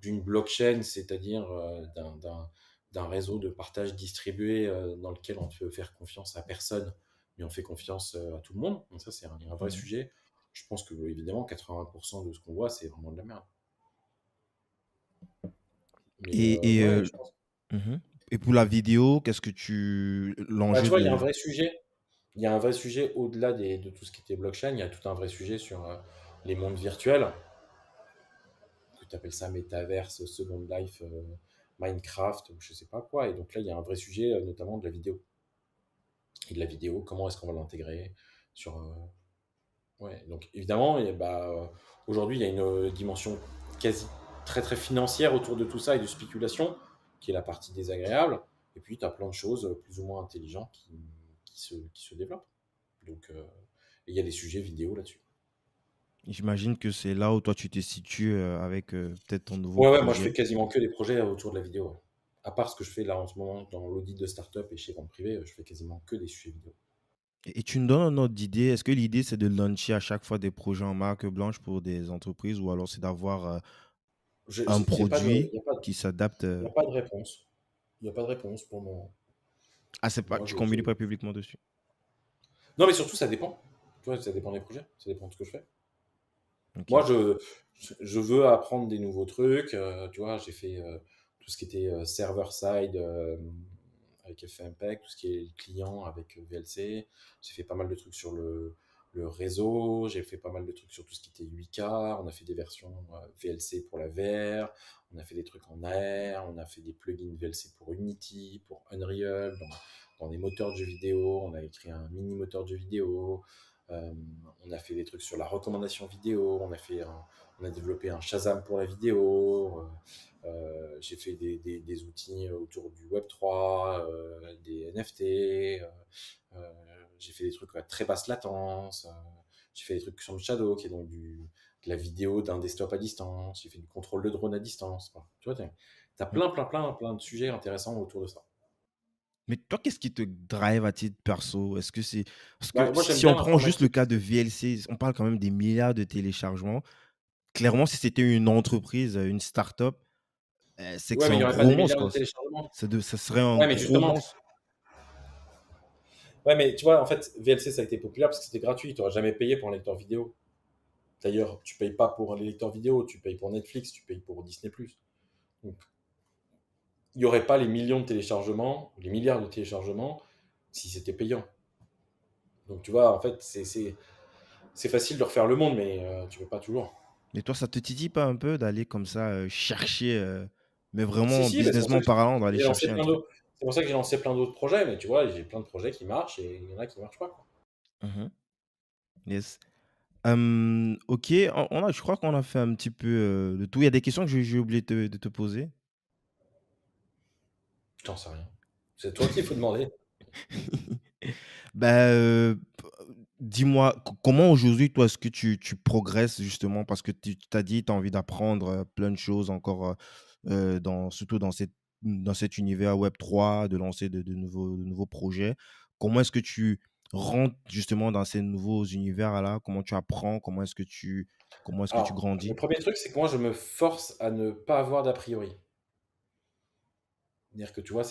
d'une blockchain, c'est-à-dire d'un réseau de partage distribué dans lequel on ne peut faire confiance à personne, mais on fait confiance à tout le monde. Donc ça, c'est un vrai Mmh. sujet. Je pense que évidemment, 80% de ce qu'on voit, c'est vraiment de la merde. Mais Et ouais, je pense. mmh et pour la vidéo, qu'est-ce que Bah, tu l'enjeu vois, il y a un de... vrai sujet. Il y a un vrai sujet au-delà de tout ce qui était blockchain. Il y a tout un vrai sujet sur les mondes virtuels. Que tu appelles ça métaverse, Second Life, Minecraft, ou je sais pas quoi. Et donc là, il y a un vrai sujet, notamment de la vidéo. Et de la vidéo, comment est-ce qu'on va l'intégrer sur. Ouais. Donc évidemment, aujourd'hui, il y a une dimension quasi très très financière autour de tout ça et de spéculation, qui est la partie désagréable. Et puis, tu as plein de choses plus ou moins intelligentes qui se développent. Donc, il y a des sujets vidéo là-dessus. J'imagine que c'est là où toi tu te situes avec peut-être ton nouveau Ouais, ouais, moi je fais projet. quasiment que des projets autour de la vidéo, ouais. À part ce que je fais là en ce moment dans l'audit de start-up et chez vente privée, je fais quasiment que des sujets vidéo. Et tu me donnes un ordre d'idée. Est-ce que l'idée c'est de lancer à chaque fois des projets en marque blanche pour des entreprises ou alors c'est d'avoir un J'ai pas de, produit y a pas de, qui s'adapte y a pas de réponse. Il n'y a pas de réponse pour le moment. Ah, c'est pas, Moi, tu communiques pas publiquement dessus. Non, mais surtout, ça dépend. Tu vois, ça dépend des projets, ça dépend de ce que je fais. Ok. Moi, je veux apprendre des nouveaux trucs. Tu vois, j'ai fait tout ce qui était server-side avec FFmpeg, tout ce qui est client avec VLC. J'ai fait pas mal de trucs sur le réseau. J'ai fait pas mal de trucs sur tout ce qui était 8K. On a fait des versions VLC pour la VR. On a fait des trucs en AR. On a fait des plugins VLC pour Unity, pour Unreal, dans des moteurs de jeux vidéo. On a écrit un mini moteur de jeux vidéo. Euh, on a fait des trucs sur la recommandation vidéo, on a développé un Shazam pour la vidéo, j'ai fait des outils autour du Web3, des NFT, euh, j'ai fait des trucs à très basse latence, j'ai fait des trucs sur le Shadow, qui est donc de la vidéo d'un desktop à distance, j'ai fait du contrôle de drone à distance. Quoi. Tu vois, t'as Mm. plein de sujets intéressants autour de ça. Mais toi, qu'est-ce qui te drive à titre perso? Est-ce que c'est parce que Bah, moi, j'aime si bien on prend juste le l'informatique. cas de VLC, on parle quand même des milliards de téléchargements. Clairement, si c'était une entreprise, une start-up, c'est que Ouais, c'est mais il un n'y aurait pas gros des monstre, milliards de quoi. téléchargements. Ça serait un Ouais, mais gros justement, monstre. ouais, mais tu vois, en fait, VLC, ça a été populaire parce que c'était gratuit. Tu n'auras jamais payé pour un lecteur vidéo. D'ailleurs, tu payes pas pour les lecteurs vidéo, tu payes pour Netflix, tu payes pour Disney+. Donc, il n'y aurait pas les millions de téléchargements, les milliards de téléchargements, si c'était payant. Donc, tu vois, en fait, c'est facile de refaire le monde, mais tu ne peux pas toujours. Mais toi, ça te titille pas un peu d'aller comme ça chercher, mais Si, vraiment si, bah, c'est pour ça businessment que parlant, d'aller j'ai lancé chercher un plein truc? d'autres. C'est pour ça que j'ai lancé plein d'autres projets, mais tu vois, j'ai plein de projets qui marchent et il y en a qui marchent pas. Quoi. Mhm. Yes. Ok, je crois qu'on a fait un petit peu le tout. Il y a des questions que j'ai oublié de te poser. J'en sais rien. C'est toi qu'il faut demander. Bah, dis-moi, comment aujourd'hui, toi, est-ce que tu progresses justement? Parce que tu as dit, tu as envie d'apprendre plein de choses encore, surtout dans cet univers Web3, de lancer de nouveaux projets. Comment est-ce que tu rentres justement dans ces nouveaux univers-là? Comment tu apprends? Comment est-ce que tu Alors, le grandis? premier truc, c'est que moi, je me force à ne pas avoir d'a priori. C'est-à-dire que tu vois, tu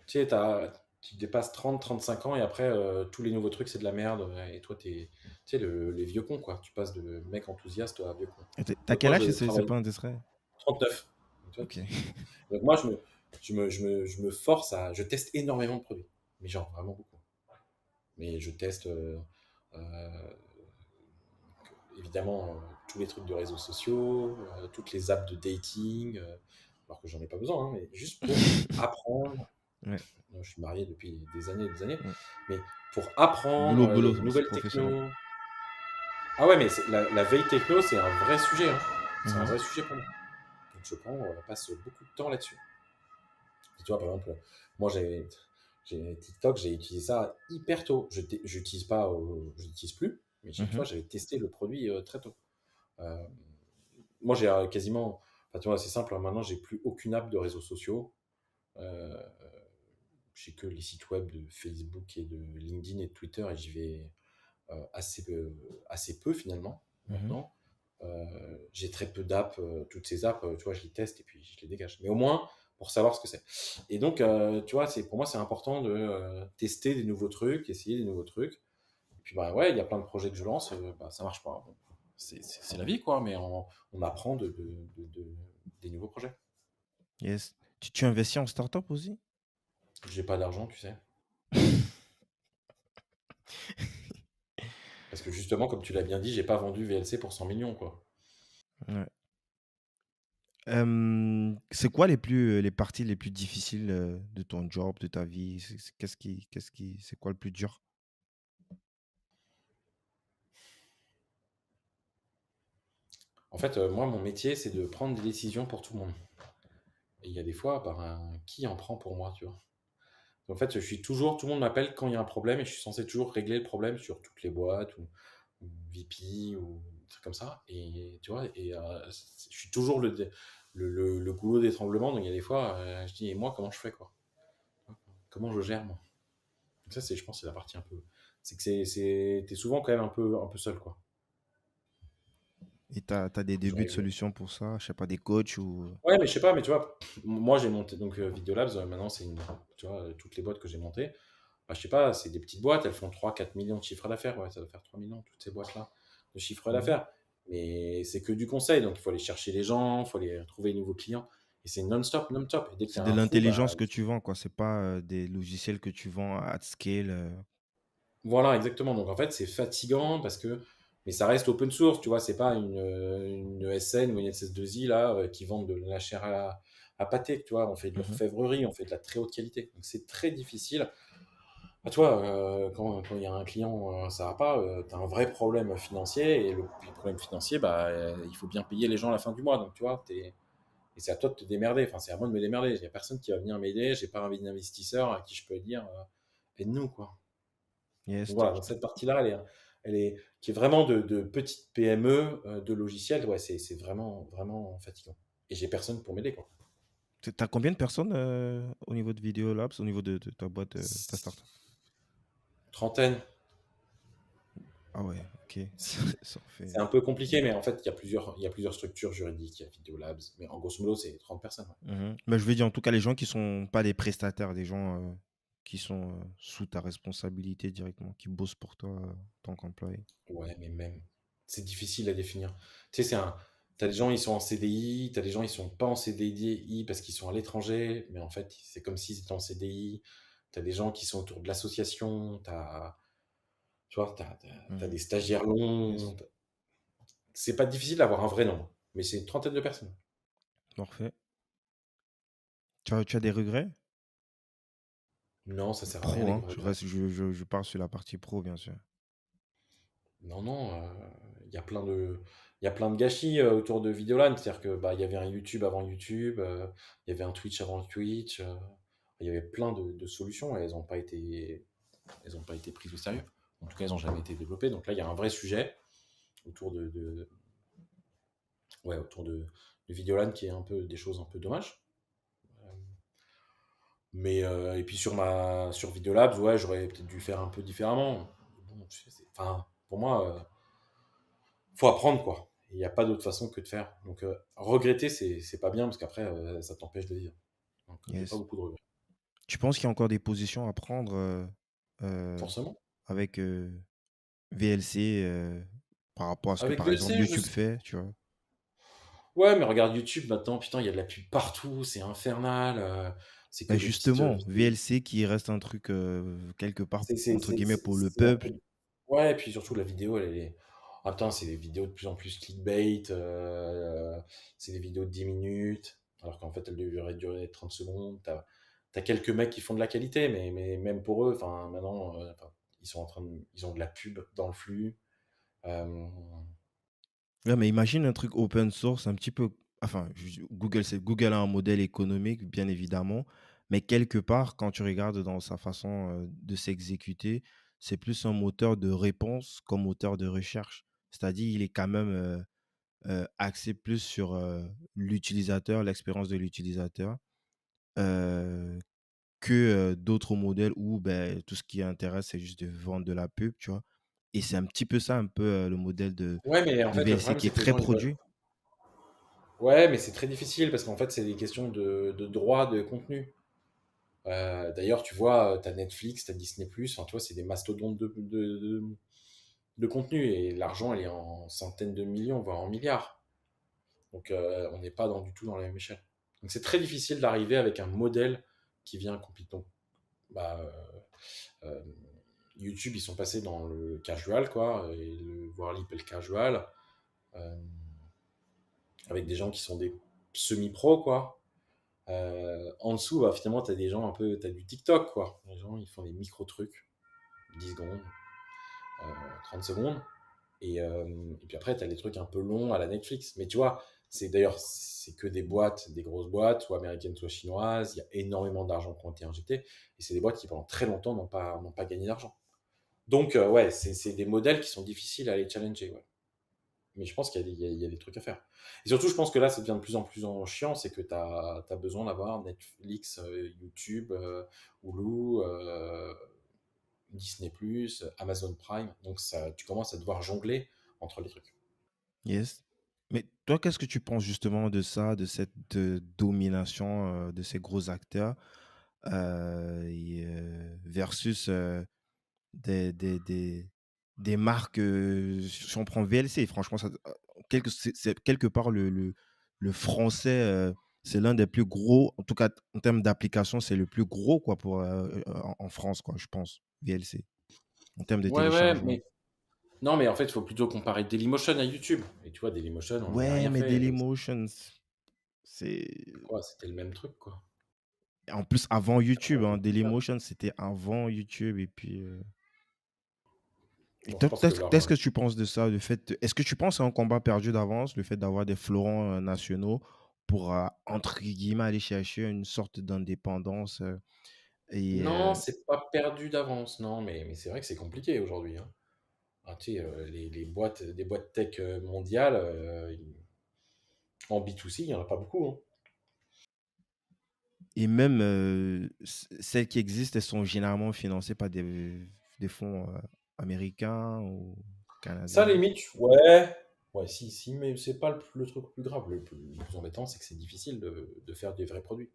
sais, tu dépasses 30, 35 ans et après, tous les nouveaux trucs, c'est de la merde. Et toi, tu sais, les vieux cons, quoi. Tu passes de mec enthousiaste à vieux con. Et tu Donc, quel moi, âge? je C'est travaille pas indiscret? 39. Tu vois, Ok. donc, moi, je me force à. Je teste énormément de produits. Mais genre, vraiment beaucoup. Mais je teste, évidemment, tous les trucs de réseaux sociaux, toutes les apps de dating, alors que j'en ai pas besoin, hein, mais juste pour apprendre. Ouais, Je suis marié depuis des années et des années, ouais. mais pour apprendre Boulot, boulot, les c'est nouvelles professionnel. technos. Ah ouais, mais la veille techno, c'est un vrai sujet. Hein. C'est un Mhm, vrai sujet pour moi. Donc je passe beaucoup de temps là-dessus. Et tu vois, par exemple, moi j'ai TikTok, j'ai utilisé ça hyper tôt. J'utilise pas, je l'utilise plus, mais tu mhm, vois, j'avais testé le produit très tôt. Euh, Moi, j'ai quasiment, enfin, tu vois, c'est simple. Hein, maintenant, j'ai plus aucune app de réseaux sociaux. Euh, j'ai que les sites web de Facebook et de LinkedIn et de Twitter et j'y vais assez peu finalement mhm. maintenant. J'ai très peu d'apps, toutes ces apps, tu vois, je les teste et puis je les dégage. Mais au moins pour savoir ce que c'est. Et donc, tu vois, pour moi, c'est important de tester des nouveaux trucs, essayer des nouveaux trucs. Et puis, bah ouais, il y a plein de projets que je lance, bah, ça marche pas. Bon, c'est la vie, quoi, mais on apprend des nouveaux projets. Yes. Tu investis en start-up aussi? J'ai pas d'argent, tu sais. Parce que justement, comme tu l'as bien dit, j'ai pas vendu VLC pour 100 millions, quoi. Ouais. C'est quoi les parties les plus difficiles, de ton job, de ta vie? C'est quoi le plus dur? En fait, moi, mon métier, c'est de prendre des décisions pour tout le monde. Et il y a des fois, ben, qui en prend pour moi, tu vois? En fait, tout le monde m'appelle quand il y a un problème et je suis censé toujours régler le problème sur toutes les boîtes ou VP ou trucs comme ça. Et tu vois, je suis toujours le goulot d'étranglement. Donc il y a des fois, je dis, et moi, comment je fais, quoi? Comment je gère, moi? Donc ça, je pense, c'est la partie un peu. C'est que t'es souvent quand même un peu seul, quoi. Et t'as des débuts de J'aurais solutions pour ça? Je sais pas, des coachs ou... Ouais, mais je sais pas, mais tu vois, moi j'ai monté donc Videolabs, maintenant c'est tu vois, toutes les boîtes que j'ai montées, bah, je sais pas, c'est des petites boîtes, elles font 3 4 millions de chiffre d'affaires, ouais, ça doit faire 3 millions, toutes ces boîtes-là, de chiffre Mhm. d'affaires. Mais c'est que du conseil, donc il faut aller chercher les gens, il faut aller trouver de nouveaux clients, et c'est non-stop, non-stop. Et dès qu'il C'est y a de un trou, bah l'intelligence que tu vends, quoi. C'est pas des logiciels que tu vends à scale. voilà, exactement. Donc en fait, c'est fatigant parce que, mais ça reste open source, tu vois, c'est pas une ESN ou une SS2I là qui vendent de la chair à pâté, tu vois. On fait de Mhm. l'orfèvrerie, on fait de la très haute qualité. Donc c'est très difficile. À toi, quand il y a un client, ça va pas, tu as un vrai problème financier et puis le problème financier, bah, il faut bien payer les gens à la fin du mois. Donc tu vois, et c'est à toi de te démerder. Enfin, c'est à moi de me démerder. Il y a personne qui va venir m'aider. J'ai pas un investisseur à qui je peux dire, aide-nous, quoi. Yes. Donc voilà, donc cette partie-là, qui est vraiment de petite PME de logiciels, ouais, c'est vraiment, vraiment fatigant. Et j'ai personne pour m'aider, quoi. T'as combien de personnes au niveau de Video Labs, au niveau de ta boîte, ta startup? Trentaine, Ah ouais, ok. Ça en fait. c'est un peu compliqué, mais en fait, il y a plusieurs structures juridiques, il y a Videolabs, mais en grosso modo, c'est 30 personnes. Mhm. Mais je veux dire, en tout cas, les gens qui sont pas des prestataires, des gens qui sont sous ta responsabilité directement, qui bossent pour toi en tant qu'employé. Ouais, ouais, mais même, c'est difficile à définir. Tu sais, t'as des gens, ils sont en CDI, t'as des gens, ils sont pas en CDI parce qu'ils sont à l'étranger, mais en fait, c'est comme s'ils étaient en CDI. T'as des gens qui sont autour de l'association, tu vois, t'as Mhm. des stagiaires Yes. longs. C'est pas difficile d'avoir un vrai nombre, mais c'est une trentaine de personnes. Parfait. Tu as des regrets? Non, ça sert à rien Pro, les hein. regrets. Je parle sur la partie pro, bien sûr. Non, non, il y a il y a plein de gâchis autour de Videolan. C'est-à-dire que bah, il y avait un YouTube avant YouTube, il y avait un Twitch avant Twitch, il y avait plein de solutions et elles ont pas été prises au sérieux. En tout cas, elles n'ont jamais été développées. Donc là, il y a un vrai sujet autour ouais, autour de Videolan qui est un peu des choses un peu dommages. Euh, Mais et puis sur Videolabs, ouais, j'aurais peut-être dû faire un peu différemment. Bon, enfin, pour moi, faut apprendre quoi. Il n'y a pas d'autre façon que de faire. Donc regretter, c'est pas bien parce qu'après, ça t'empêche de vivre. Donc j'ai pas Yes. beaucoup de regrets. Tu penses qu'il y a encore des positions à prendre euh, Forcément. avec VLC par rapport à ce que, Avec par exemple, VLC, YouTube fait, tu vois? ouais, mais regarde YouTube maintenant, putain, il y a de la pub partout, c'est infernal. C'est que Bah des petites justement, vidéos. VLC qui reste un truc quelque part, C'est entre guillemets, pour le c'est un peuple. peu. Ouais, et puis surtout la vidéo, elle est. Ah putain, c'est des vidéos de plus en plus clickbait. C'est des vidéos de 10 minutes, alors qu'en fait, elles devraient durer 30 secondes. T'as quelques mecs qui font de la qualité, mais même pour eux, enfin, maintenant, enfin, ils ont de la pub dans le flux. Euh, Ouais, mais imagine un truc open source, un petit peu. Enfin, Google a un modèle économique, bien évidemment, mais quelque part, quand tu regardes dans sa façon de s'exécuter, c'est plus un moteur de réponse qu'un moteur de recherche. C'est-à-dire, il est quand même axé plus sur l'utilisateur, l'expérience de l'utilisateur, euh, que d'autres modèles où ben, tout ce qui intéresse, c'est juste de vendre de la pub, tu vois. Et c'est un petit peu ça, un peu le modèle Ouais, mais en de fait, le VLC problème, qui c'est est que les très gens, ils veulent. produit. Ouais, mais c'est très difficile parce qu'en fait, c'est des questions de droit de contenu. D'ailleurs, tu vois, tu as Netflix, tu as Disney+, enfin, tu vois, c'est des mastodontes de contenu et l'argent, elle est en centaines de millions, voire en milliards. Donc, on n'est pas du tout dans la même échelle. Donc, c'est très difficile d'arriver avec un modèle qui vient complètement. Bah, euh, YouTube, ils sont passés dans le casual, quoi, et voire l'hyper casual, euh, avec des gens qui sont des semi-pros, quoi. En dessous, bah, finalement, tu as des gens un peu, tu as du TikTok, quoi. Les gens, ils font des micro-trucs, 10 secondes, 30 secondes. Et puis après, tu as les trucs un peu longs à la Netflix. Mais tu vois, c'est que des boîtes, des grosses boîtes, soit américaines, soit chinoises. Il y a énormément d'argent qui ont été injectés. Et c'est des boîtes qui, pendant très longtemps, n'ont pas gagné d'argent. Donc, ouais, c'est des modèles qui sont difficiles à aller challenger. Ouais. mais je pense qu'il y a il y a des trucs à faire. Et surtout, je pense que là, ça devient de plus en plus chiant, c'est que tu as besoin d'avoir Netflix, YouTube, Hulu, Disney+, Amazon Prime, donc ça, tu commences à devoir jongler entre les trucs. Yes. Mais toi, qu'est-ce que tu penses justement de ça, de cette domination de ces gros acteurs versus des marques, si on prend VLC, franchement, c'est quelque part le français, c'est l'un des plus gros, en tout cas en termes d'application, c'est le plus gros quoi, en France, quoi, je pense, VLC, en termes de Ouais, ouais, téléchargement. mais non, mais en fait, il faut plutôt comparer Dailymotion à YouTube. Et tu vois, Dailymotion, on n'y a Ouais, rien mais fait. Dailymotion, c'est Quoi, c'était le même truc, quoi. en plus avant Ça a YouTube, pas hein, fait plus tard. Dailymotion, c'était avant YouTube et puis, et Bon, toi, je pense que qu'est-ce leur, que tu penses de ça, le fait est-ce que tu penses à un combat perdu d'avance, le fait d'avoir des fleurons, nationaux pour, entre guillemets, aller chercher une sorte d'indépendance, et non, c'est pas perdu d'avance, non, mais c'est vrai que c'est compliqué aujourd'hui, hein. Ah, tu sais, les boîtes, des boîtes tech mondiales, en B2C, il n'y en a pas beaucoup, hein. même, celles qui existent, elles sont généralement financées par des fonds, américains ou Ça, canadiens. limite, ouais, ouais, si, mais c'est pas le truc le plus grave. Le plus embêtant, c'est que c'est difficile de faire des vrais produits.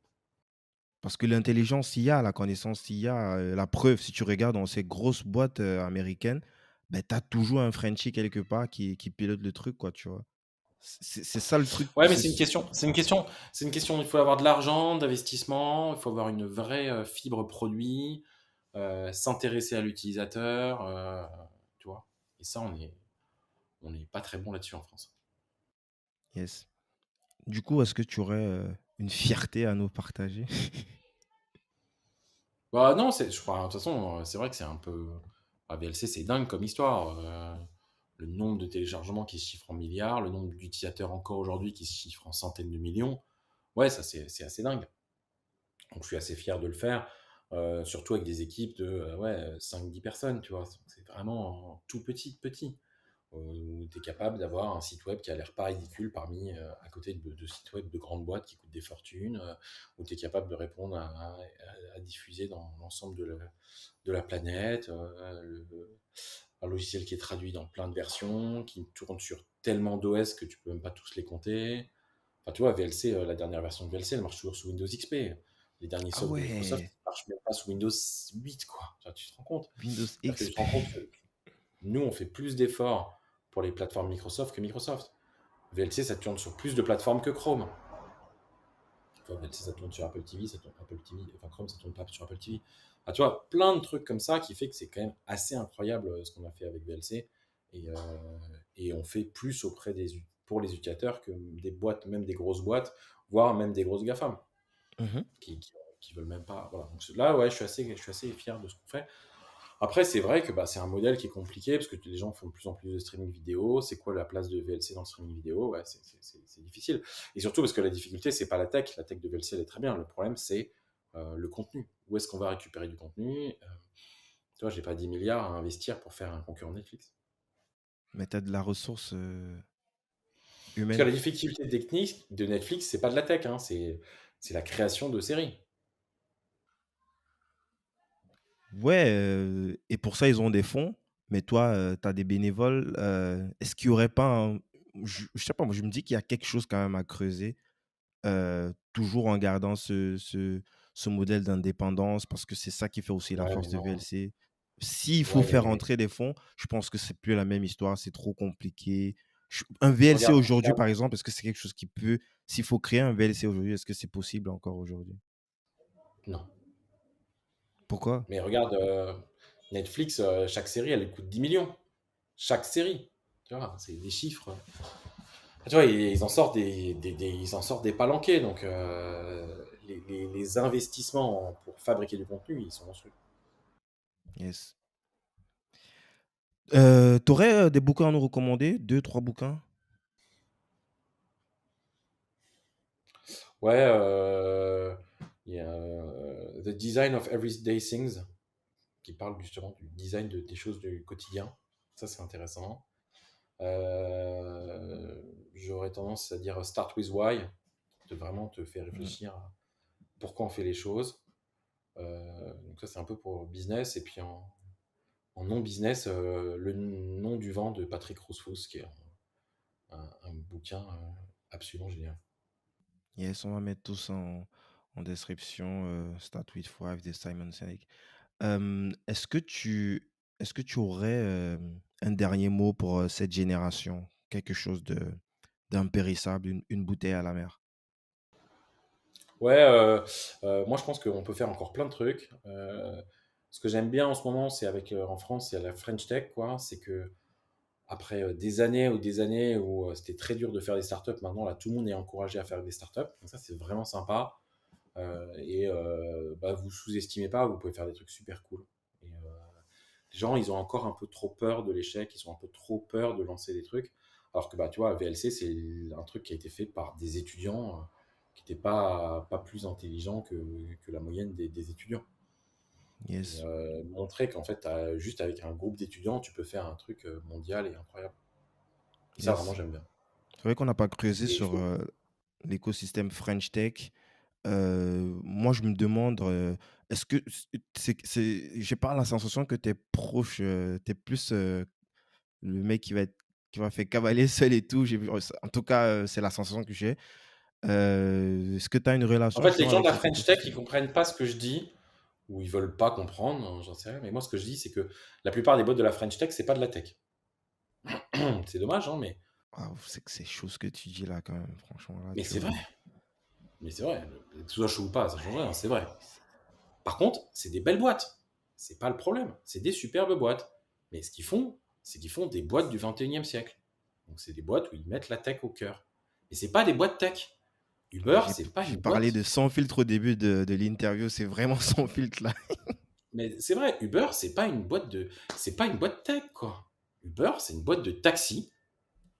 Parce que l'intelligence il y a, la connaissance il y a, la preuve, si tu regardes dans ces grosses boîtes, américaines, ben tu as toujours un Frenchie quelque part qui pilote le truc, quoi, tu vois? C'est ça le truc, Ouais, mais c'est une question. Il faut avoir de l'argent, d'investissement, il faut avoir une vraie fibre produit, s'intéresser à l'utilisateur, tu vois. Et ça, on n'est pas très bon là-dessus en France. yes. Du coup, est-ce que tu aurais, une fierté à nous partager? Bah non, je crois, de toute façon, c'est vrai que c'est un peu. VLC, c'est dingue comme histoire. Le nombre de téléchargements qui se chiffre en milliards, le nombre d'utilisateurs encore aujourd'hui qui se chiffre en centaines de millions. Ouais, ça, c'est assez dingue. Donc je suis assez fier de le faire, surtout avec des équipes de ouais, 5-10 personnes, tu vois. C'est vraiment tout petit, petit. Où tu es capable d'avoir un site web qui a l'air pas ridicule à côté de sites web de grandes boîtes qui coûtent des fortunes, où tu es capable de répondre à diffuser dans l'ensemble de la planète, un logiciel qui est traduit dans plein de versions, qui tourne sur tellement d'OS que tu peux même pas tous les compter. Enfin, tu vois, VLC, la dernière version de VLC, elle marche toujours sous Windows XP. Les derniers Ah softs de Microsoft, ouais! ils marchent même pas sous Windows 8, quoi. Enfin, tu te rends compte? Windows C'est-à-dire que tu te XP. rends compte que nous, on fait plus d'efforts pour les plateformes Microsoft que Microsoft. VLC, ça tourne sur plus de plateformes que Chrome. Tu vois, VLC, ça tourne sur Apple TV, ça tourne Apple TV, enfin Chrome, ça tourne pas sur Apple TV. Enfin, tu vois, plein de trucs comme ça qui fait que c'est quand même assez incroyable ce qu'on a fait avec VLC. Et, et on fait plus pour les utilisateurs que des boîtes, même des grosses boîtes, voire même des grosses GAFAM Mmh. qui veulent même pas. Voilà. Donc là, ouais, je suis assez fier de ce qu'on fait. Après, c'est vrai que bah, c'est un modèle qui est compliqué parce que les gens font de plus en plus de streaming vidéo. C'est quoi la place de VLC dans le streaming vidéo? Ouais, c'est difficile. Et surtout parce que la difficulté, c'est pas la tech. La tech de VLC, elle est très bien. Le problème, c'est le contenu. Où est-ce qu'on va récupérer du contenu? Tu vois, j'ai pas 10 milliards à investir pour faire un concurrent Netflix. Mais tu as de la ressource, Parce que humaine. la difficulté technique de Netflix, c'est pas de la tech, hein, c'est la création de séries. Ouais, et pour ça, ils ont des fonds, mais toi, tu as des bénévoles, est-ce qu'il y aurait pas un je sais pas, moi, je me dis qu'il y a quelque chose quand même à creuser, toujours en gardant ce modèle d'indépendance parce que c'est ça qui fait aussi la Ouais, mais force de non. VLC. S'il faut Ouais, faire mais entrer des fonds, je pense que c'est plus la même histoire, c'est trop compliqué. Un VLC regarde, aujourd'hui, regarde. par exemple, est-ce que c'est quelque chose qui peut s'il faut créer un VLC aujourd'hui, est-ce que c'est possible encore aujourd'hui? Non. Pourquoi? Mais regarde, Netflix, chaque série, elle coûte 10 millions. Chaque série. Tu vois, c'est des chiffres. Tu vois, ils en sortent ils en sortent des palanquets. Donc, les investissements pour fabriquer du contenu, ils sont monstrueux. Yes. Tu aurais, des bouquins à nous recommander? 2-3 bouquins? Ouais, il y a The Design of Everyday Things, qui parle justement du design des choses du quotidien. Ça, c'est intéressant. J'aurais tendance à dire start with why, de vraiment te faire Mm. réfléchir à pourquoi on fait les choses. Donc ça, c'est un peu pour business. Et puis en non-business, le nom du vent de Patrick Rousseff, qui est un bouquin absolument génial. Yes, on va mettre tout ça en description. Start with Five de Simon Sinek. Est-ce que tu aurais un dernier mot pour cette génération? Quelque chose d'impérissable, une bouteille à la mer. Ouais, moi je pense qu'on peut faire encore plein de trucs. Ce que j'aime bien en ce moment, c'est avec en France, il y a la French Tech, quoi. C'est que après des années où c'était très dur de faire des startups, maintenant là tout le monde est encouragé à faire des startups. Donc ça c'est vraiment sympa. Bah, vous sous-estimez pas, vous pouvez faire des trucs super cool. Et, les gens, ils ont encore un peu trop peur de l'échec, ils ont un peu trop peur de lancer des trucs. Alors que bah, tu vois, VLC, c'est un truc qui a été fait par des étudiants qui n'étaient pas plus intelligents que la moyenne des étudiants. Et Yes, montrer qu'en fait, juste avec un groupe d'étudiants, tu peux faire un truc mondial et incroyable. Et ça, vraiment, yes. j'aime bien. C'est vrai qu'on n'a pas creusé Et il sur faut. l'écosystème French Tech. Moi, je me demande, est-ce que j'ai pas la sensation que tu es proche, tu es plus le mec qui va faire cavaler seul et tout. En tout cas, c'est la sensation que j'ai. Est-ce que tu as une En relation fait, les justement gens de avec la cet French Tech, ils écosystème? comprennent pas ce que je dis, ou ils veulent pas comprendre, hein, j'en sais rien. Mais moi, ce que je dis, c'est que la plupart des boîtes de la French Tech, c'est pas de la tech. C'est dommage, hein, Ah, c'est que c'est chaud ce que tu dis là quand même. Franchement, là, mais tu c'est vois. vrai. Mais c'est vrai. Que tu sois chaud ou pas, ça change rien, c'est vrai. Par contre, c'est des belles boîtes. C'est pas le problème. C'est des superbes boîtes. Mais ce qu'ils font, c'est qu'ils font des boîtes du 21e siècle. Donc, c'est des boîtes où ils mettent la tech au cœur. Et c'est pas des boîtes tech. Ouais, Uber, c'est pas j'ai une parlé boîte. de sans filtre au début de l'interview. C'est vraiment sans filtre là. Mais c'est vrai, Uber, c'est pas une boîte tech, quoi. Uber, c'est une boîte de taxi.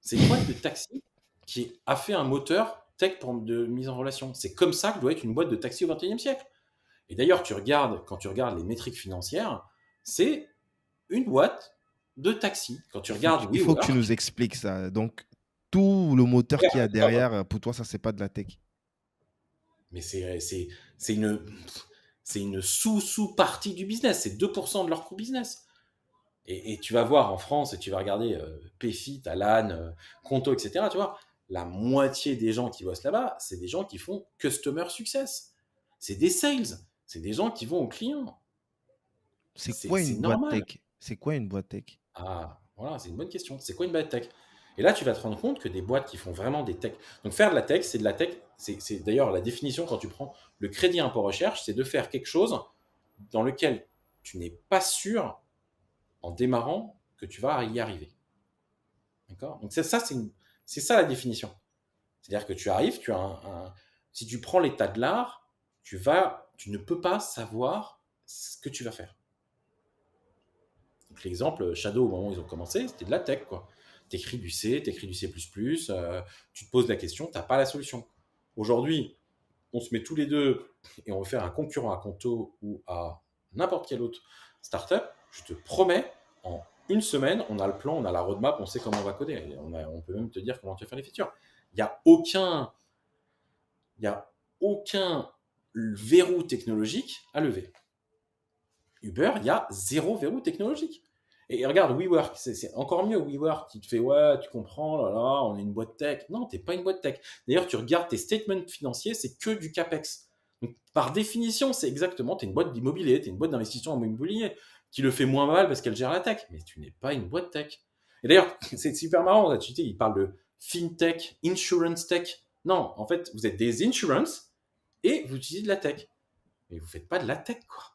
C'est une boîte de taxi qui a fait un moteur tech de mise en relation. C'est comme ça que doit être une boîte de taxi au 21e siècle. Et d'ailleurs, quand tu regardes les métriques financières, c'est une boîte de taxi. Quand tu regardes Il faut que tu WeWork, nous expliques ça. Donc, tout le moteur qu'il y a regarde, derrière, pour toi, ça, c'est pas de la tech. mais c'est une sous-partie du business. C'est 2% de leur coût business. Et tu vas voir en France, et tu vas regarder Payfit, Alan, Conto, etc. Tu vois, la moitié des gens qui bossent là-bas, c'est des gens qui font customer success. C'est des sales. C'est des gens qui vont aux clients. C'est quoi C'est une boîte normal. tech? C'est quoi une boîte tech? Ah, voilà, c'est une bonne question. C'est quoi une boîte tech? Et là, tu vas te rendre compte que des boîtes qui font vraiment des tech. Donc, faire de la tech, c'est de la tech. C'est d'ailleurs la définition quand tu prends le crédit impôt recherche, c'est de faire quelque chose dans lequel tu n'es pas sûr en démarrant que tu vas y arriver. D'accord? Donc, c'est ça la définition. C'est-à-dire que tu arrives, si tu prends l'état de l'art, tu ne peux pas savoir ce que tu vas faire. Donc, l'exemple, Shadow, au moment où ils ont commencé, c'était de la tech, quoi. T'écris du C, t'écris du C++, tu te poses la question, t'as pas la solution. Aujourd'hui, on se met tous les deux et on veut faire un concurrent à Conto ou à n'importe quelle autre startup. Je te promets, en une semaine, on a le plan, on a la roadmap, on sait comment on va coder. On peut même te dire comment tu vas faire les features. Il n'y a aucun, il y a aucun verrou technologique à lever. Uber, il y a zéro verrou technologique. Et regarde, WeWork, c'est encore mieux. WeWork, qui te fait, ouais, tu comprends, là, là, on est une boîte tech. Non, t'es pas une boîte tech. D'ailleurs, tu regardes tes statements financiers, c'est que du CAPEX. Donc, par définition, c'est exactement, t'es une boîte d'immobilier, t'es une boîte d'investissement en immobilier, qui le fait moins mal parce qu'elle gère la tech. Mais tu n'es pas une boîte tech. Et d'ailleurs, c'est super marrant, là, tu sais, il parle de fintech, insurance tech. Non, en fait, vous êtes des insurance et vous utilisez de la tech. Mais vous faites pas de la tech, quoi.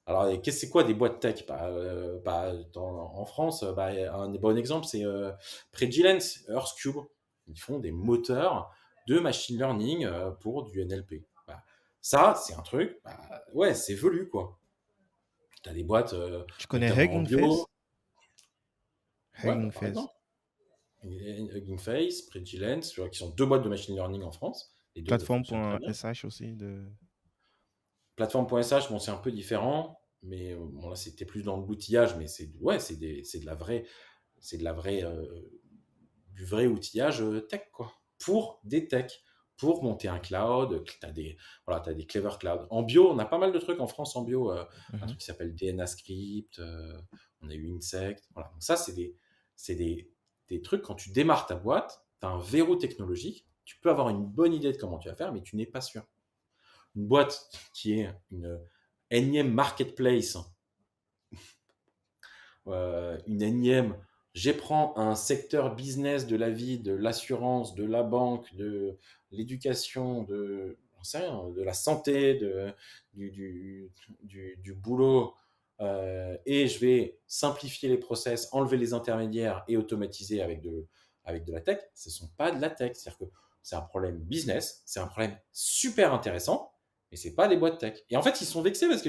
Alors, c'est quoi des boîtes tech? En France, un bon exemple, c'est Predileance, Earthcube. Ils font des moteurs de machine learning pour du NLP. Bah, ça, c'est un truc, ouais, c'est velu, quoi. Tu as des boîtes, Tu connais notamment en Hugging bio, Face? ouais, Hugging par Face. exemple, Hugging Face, Predileance, tu vois, qui sont deux boîtes de machine learning en France. Les deux fonctionnent très bien. Plateforme.sh aussi de. Plateforme.sh, bon, c'est un peu différent, mais bon, là, c'était plus dans l'outillage, mais c'est ouais, c'est de la vraie. C'est du vrai outillage tech, quoi. Pour des techs, pour monter un cloud. Voilà, t'as des Clever Cloud. En bio, on a pas mal de trucs en France en bio. Un Mhm. truc qui s'appelle DNA Script. On a eu Insect. Voilà. Donc ça, c'est des trucs, quand tu démarres ta boîte, tu as un verrou technologique. Tu peux avoir une bonne idée de comment tu vas faire, mais tu n'es pas sûr. Une boîte qui est une énième marketplace, une énième. Je prends un secteur business de la vie, de l'assurance, de la banque, de l'éducation, j'en sais rien, de la santé, du, du, du boulot, et je vais simplifier les process, enlever les intermédiaires et automatiser avec de la tech. Ce ne sont pas de la tech. C'est-à-dire que c'est un problème business, c'est un problème super intéressant, mais c'est pas des boîtes tech. Et en fait, ils sont vexés parce que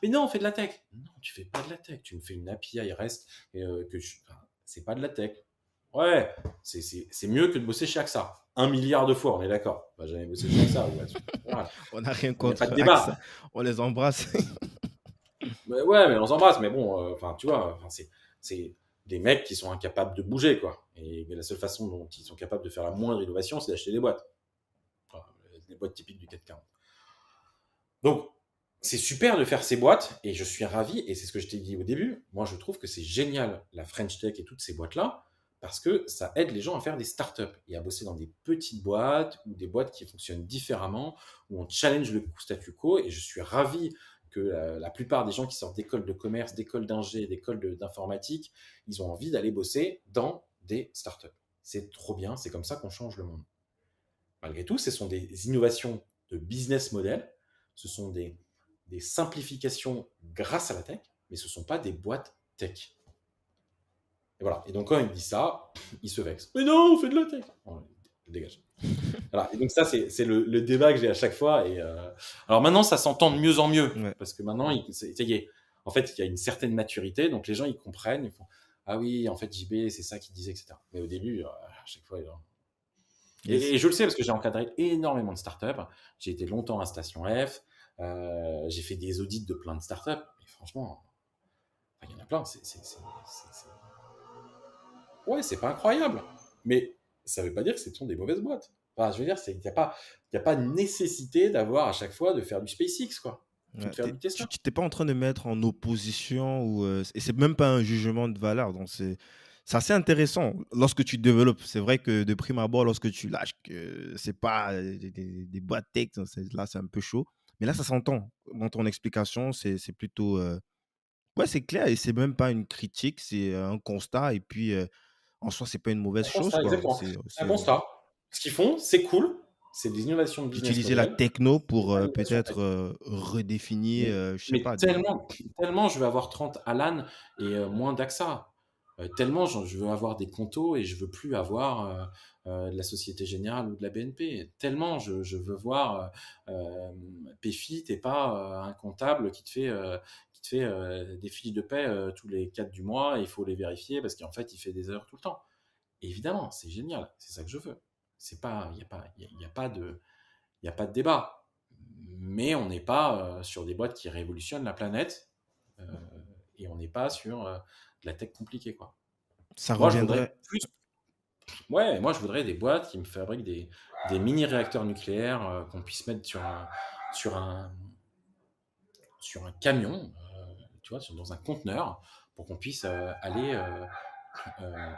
mais non, on fait de la tech. Non, tu fais pas de la tech. Tu me fais une API REST enfin, c'est pas de la tech. Ouais, c'est mieux que de bosser chez AXA. 1 milliard de fois, on est d'accord. On va jamais bosser chez AXA. Voilà. On n'a rien Il n'y a pas de contre AXA, débat. on les embrasse. Mais ouais, mais on s'embrasse. Mais bon, enfin, tu vois, enfin, c'est des mecs qui sont incapables de bouger, quoi. Et la seule façon dont ils sont capables de faire la moindre innovation, c'est d'acheter des boîtes. Enfin, des boîtes typiques du CAC 40. Donc, c'est super de faire ces boîtes et je suis ravi. Et c'est ce que je t'ai dit au début. Moi, je trouve que c'est génial, la French Tech et toutes ces boîtes-là, parce que ça aide les gens à faire des startups et à bosser dans des petites boîtes ou des boîtes qui fonctionnent différemment, où on challenge le statu quo. Et je suis ravi que la plupart des gens qui sortent d'écoles de commerce, d'écoles d'ingé, d'informatique, ils ont envie d'aller bosser dans des startups. C'est trop bien, c'est comme ça qu'on change le monde. Malgré tout, ce sont des innovations de business model, ce sont des simplifications grâce à la tech, mais ce ne sont pas des boîtes tech. Et voilà. Et donc, quand il dit ça, il se vexe. Mais non, on fait de la tech. Bon, dégage. Voilà. Et donc, ça, c'est le débat que j'ai à chaque fois. Alors maintenant, ça s'entend de mieux en mieux. Ouais. Parce que maintenant, en fait, il y a une certaine maturité. Donc, les gens, ils comprennent. Ils font, ah oui, en fait, JB, c'est ça qu'il disait, etc. Mais au début, à chaque fois, Yes. et je le sais parce que j'ai encadré énormément de startups. J'ai été longtemps à Station F. J'ai fait des audits de plein de startups. Et franchement, enfin, il y en a plein. Ouais, c'est pas incroyable. Mais ça veut pas dire que ce sont des mauvaises boîtes. Enfin, je veux dire, il n'y a pas nécessité d'avoir à chaque fois de faire du SpaceX, quoi. Ou Ouais. de faire du Tu Tesla. t'es pas en train de mettre en opposition ou et c'est même pas un jugement de valeur. Donc c'est assez intéressant lorsque tu développes. C'est vrai que de prime abord, lorsque tu lâches que c'est pas des boîtes tech, donc là c'est un peu chaud. Mais là ça s'entend dans ton explication. C'est plutôt ouais, c'est clair et c'est même pas une critique, c'est un constat et puis en soi c'est pas une mauvaise Un chose constat, quoi. exactement. C'est un constat. Ce qu'ils font, c'est cool. C'est des innovations de business Utiliser la model. techno C'est pour pas une innovation tech. peut-être redéfinir, je sais Mais pas des. tellement je veux avoir 30 Alan et moins d'AXA. Tellement je veux avoir des contos et je veux plus avoir de la Société Générale ou de la BNP. Tellement je veux voir PFIT et pas un comptable qui te fait des fiches de paie tous les 4 du mois et il faut les vérifier parce qu'en fait il fait des erreurs tout le temps. Et évidemment, c'est génial, c'est ça que je veux. C'est pas, il y a pas de, il n'y a pas de débat. Mais on n'est pas sur des boîtes qui révolutionnent la planète euh, et on n'est pas sur de la tech compliquée, quoi. Ça Moi, je voudrais reviendrait. plus. Ouais, moi, je voudrais des boîtes qui me fabriquent des mini-réacteurs nucléaires qu'on puisse mettre sur un, sur un camion, tu vois, dans un conteneur, pour qu'on puisse aller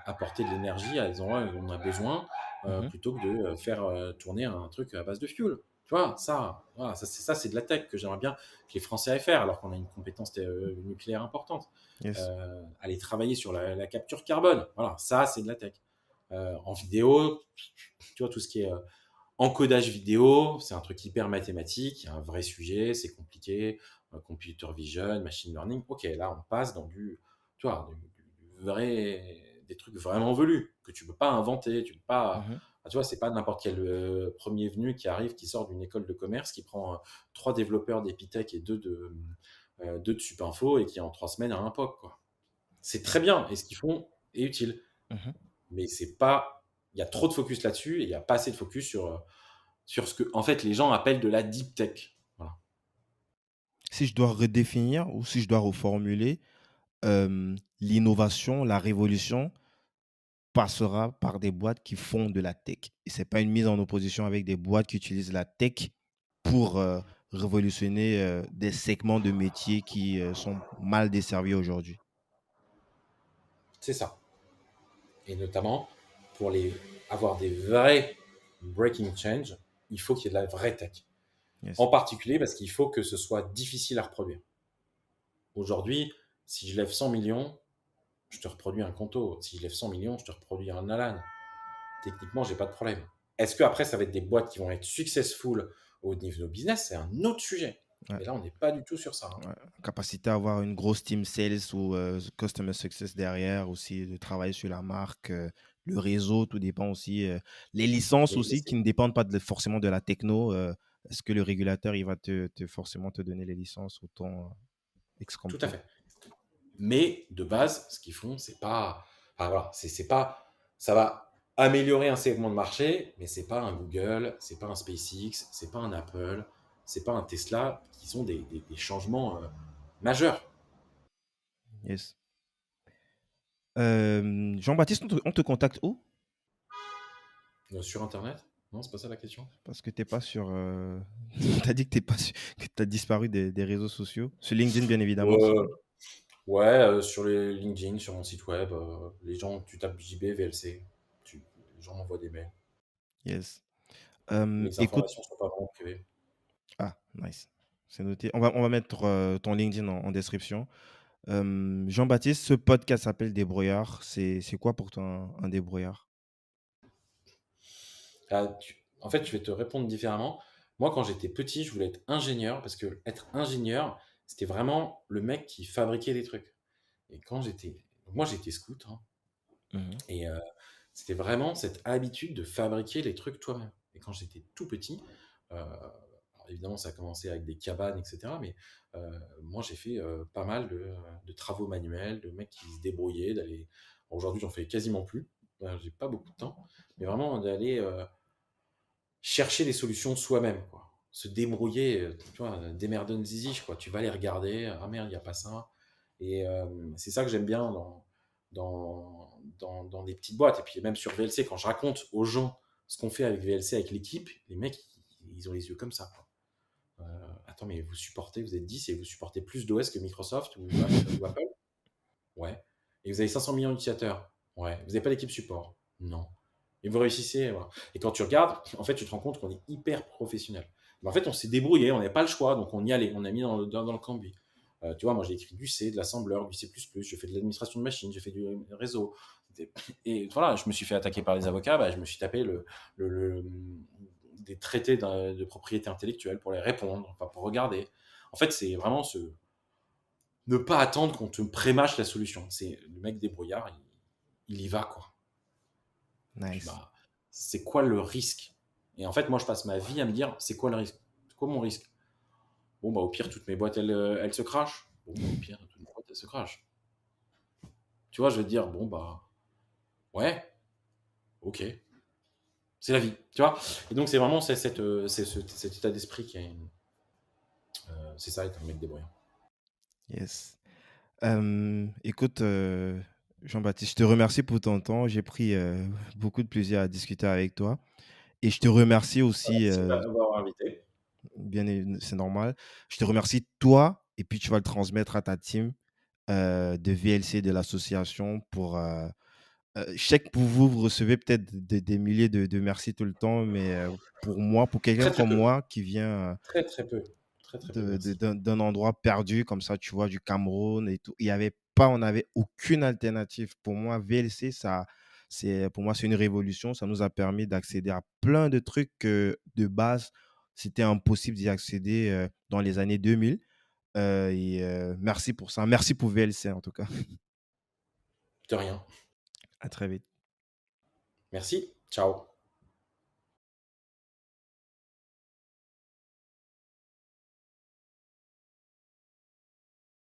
apporter de l'énergie à des endroits où on a besoin, Mhm. plutôt que de faire tourner un truc à base de fuel. Tu vois, voilà, c'est de la tech que j'aimerais bien que les Français aillent faire, alors qu'on a une compétence nucléaire importante. Yes. Aller travailler sur la capture carbone, voilà, ça, c'est de la tech. En vidéo, tu vois, tout ce qui est encodage vidéo, c'est un truc hyper mathématique, il y a un vrai sujet, c'est compliqué, computer vision, machine learning. Ok, là, on passe dans tu vois, du vrai, des trucs vraiment velus que tu peux pas inventer, tu peux pas. Mhm. Tu vois, c'est pas n'importe quel premier venu qui arrive, qui sort d'une école de commerce, qui prend 3 développeurs d'Epitech et deux de Supinfo et qui en 3 semaines a un POC, quoi. C'est très bien et ce qu'ils font est utile, Mhm. mais c'est pas. Il y a trop de focus là-dessus et il n'y a pas assez de focus sur ce que en fait les gens appellent de la deep tech. Voilà. Si je dois redéfinir ou si je dois reformuler, l'innovation, la révolution, passera par des boîtes qui font de la tech. Et c'est pas une mise en opposition avec des boîtes qui utilisent la tech pour révolutionner des segments de métiers qui sont mal desservis aujourd'hui. C'est ça. Et notamment, pour avoir des vrais breaking change, il faut qu'il y ait de la vraie tech. Yes. En particulier parce qu'il faut que ce soit difficile à reproduire. Aujourd'hui, si je lève 100 millions, je te reproduis un Conto. Si je lève 100 millions, je te reproduis un Alan. Techniquement, j'ai pas de problème. Est-ce qu'après, ça va être des boîtes qui vont être successful au niveau de business? C'est un autre sujet. Ouais, Mais là, on n'est pas du tout sur ça, hein. ouais. Capacité à avoir une grosse team sales ou customer success derrière aussi, de travailler sur la marque, le réseau, tout dépend aussi. Les licences Mais aussi qui ne dépendent pas forcément de la techno. Est-ce que le régulateur, il va forcément te donner les licences autant tout à ex-compto? fait. Mais de base, ce qu'ils font, c'est pas. Enfin, voilà, c'est pas. Ça va améliorer un segment de marché, mais c'est pas un Google, c'est pas un SpaceX, c'est pas un Apple, c'est pas un Tesla qui sont des changements majeurs. Yes. Jean-Baptiste, on te contacte où? Sur Internet? Non, c'est pas ça la question. Parce que t'es pas sur. T'as dit que t'es pas que t'as disparu des réseaux sociaux. Sur LinkedIn, bien évidemment. Euh, ouais, sur les LinkedIn, sur mon site web, les gens, tu tapes JB, VLC, les gens m'envoient des mails. Yes. Les Écoute. informations sont pas vraiment privées. Ah, nice. C'est noté. On va mettre ton LinkedIn en description. Jean-Baptiste, ce podcast s'appelle Débrouillard. C'est quoi pour toi un débrouillard? En fait, je vais te répondre différemment. Moi, quand j'étais petit, je voulais être ingénieur parce que être ingénieur, c'était vraiment le mec qui fabriquait des trucs. Et quand j'étais, moi, j'étais scout, hein, Mhm. et c'était vraiment cette habitude de fabriquer les trucs toi-même. Et quand j'étais tout petit, alors évidemment, ça a commencé avec des cabanes, etc. Mais moi, j'ai fait pas mal de travaux manuels, de mecs qui se débrouillaient, d'aller. Aujourd'hui, j'en fais quasiment plus. J'ai pas beaucoup de temps, mais vraiment d'aller chercher des solutions soi-même, quoi. Se débrouiller, tu vois, démerden zizi, quoi. Tu vas les regarder, ah merde, il n'y a pas ça. Et c'est ça que j'aime bien dans des petites boîtes. Et puis même sur VLC, quand je raconte aux gens ce qu'on fait avec VLC, avec l'équipe, les mecs, ils ont les yeux comme ça, quoi. Attends, mais vous êtes 10 et vous supportez plus d'OS que Microsoft ou Apple? Ouais. Et vous avez 500 millions d'utilisateurs? Ouais. Vous n'avez pas d'équipe support? Non. Et vous réussissez, voilà. Et quand tu regardes, en fait, tu te rends compte qu'on est hyper professionnel. Mais en fait, on s'est débrouillé, on n'avait pas le choix, donc on y allait, on a mis dans le cambouis. Tu vois, moi j'ai écrit du C, de l'assembleur, du C++, je fais de l'administration de machines, j'ai fait du réseau. Et voilà, je me suis fait attaquer par les avocats, bah, je me suis tapé des traités de propriété intellectuelle pour les répondre, enfin pour regarder. En fait, c'est vraiment ne pas attendre qu'on te prémâche la solution. C'est le mec débrouillard, il y va, quoi. Puis Nice. bah, c'est quoi le risque? Et en fait, moi, je passe ma vie à me dire, c'est quoi le risque? C'est quoi mon risque? Bon, bah, au pire, toutes mes boîtes, elles se crachent. Bon, bah, au pire, toutes mes boîtes, elles se crachent. Tu vois, je vais te dire, bon, bah, ouais, ok, c'est la vie, tu vois. Et donc, c'est vraiment cet état d'esprit qui est. C'est ça, être un mec débrouillant. Yes. Écoute, Jean-Baptiste, je te remercie pour ton temps. J'ai pris beaucoup de plaisir à discuter avec toi. Et je te remercie aussi, Merci de m'avoir invité. c'est normal. Je te remercie toi, et puis tu vas le transmettre à ta team de VLC, de l'association pour. Je sais que pour vous, vous recevez peut-être des milliers de merci tout le temps, mais pour moi, pour quelqu'un Très, très comme peu. moi qui vient Très, très peu. Très, très peu, merci. d'un endroit perdu comme ça, tu vois, du Cameroun et tout. Il y avait pas, on n'avait aucune alternative. Pour moi, VLC, pour moi, c'est une révolution. Ça nous a permis d'accéder à plein de trucs que de base, c'était impossible d'y accéder dans les années 2000. Merci pour ça. Merci pour VLC en tout cas. De rien. À très vite. Merci. Ciao.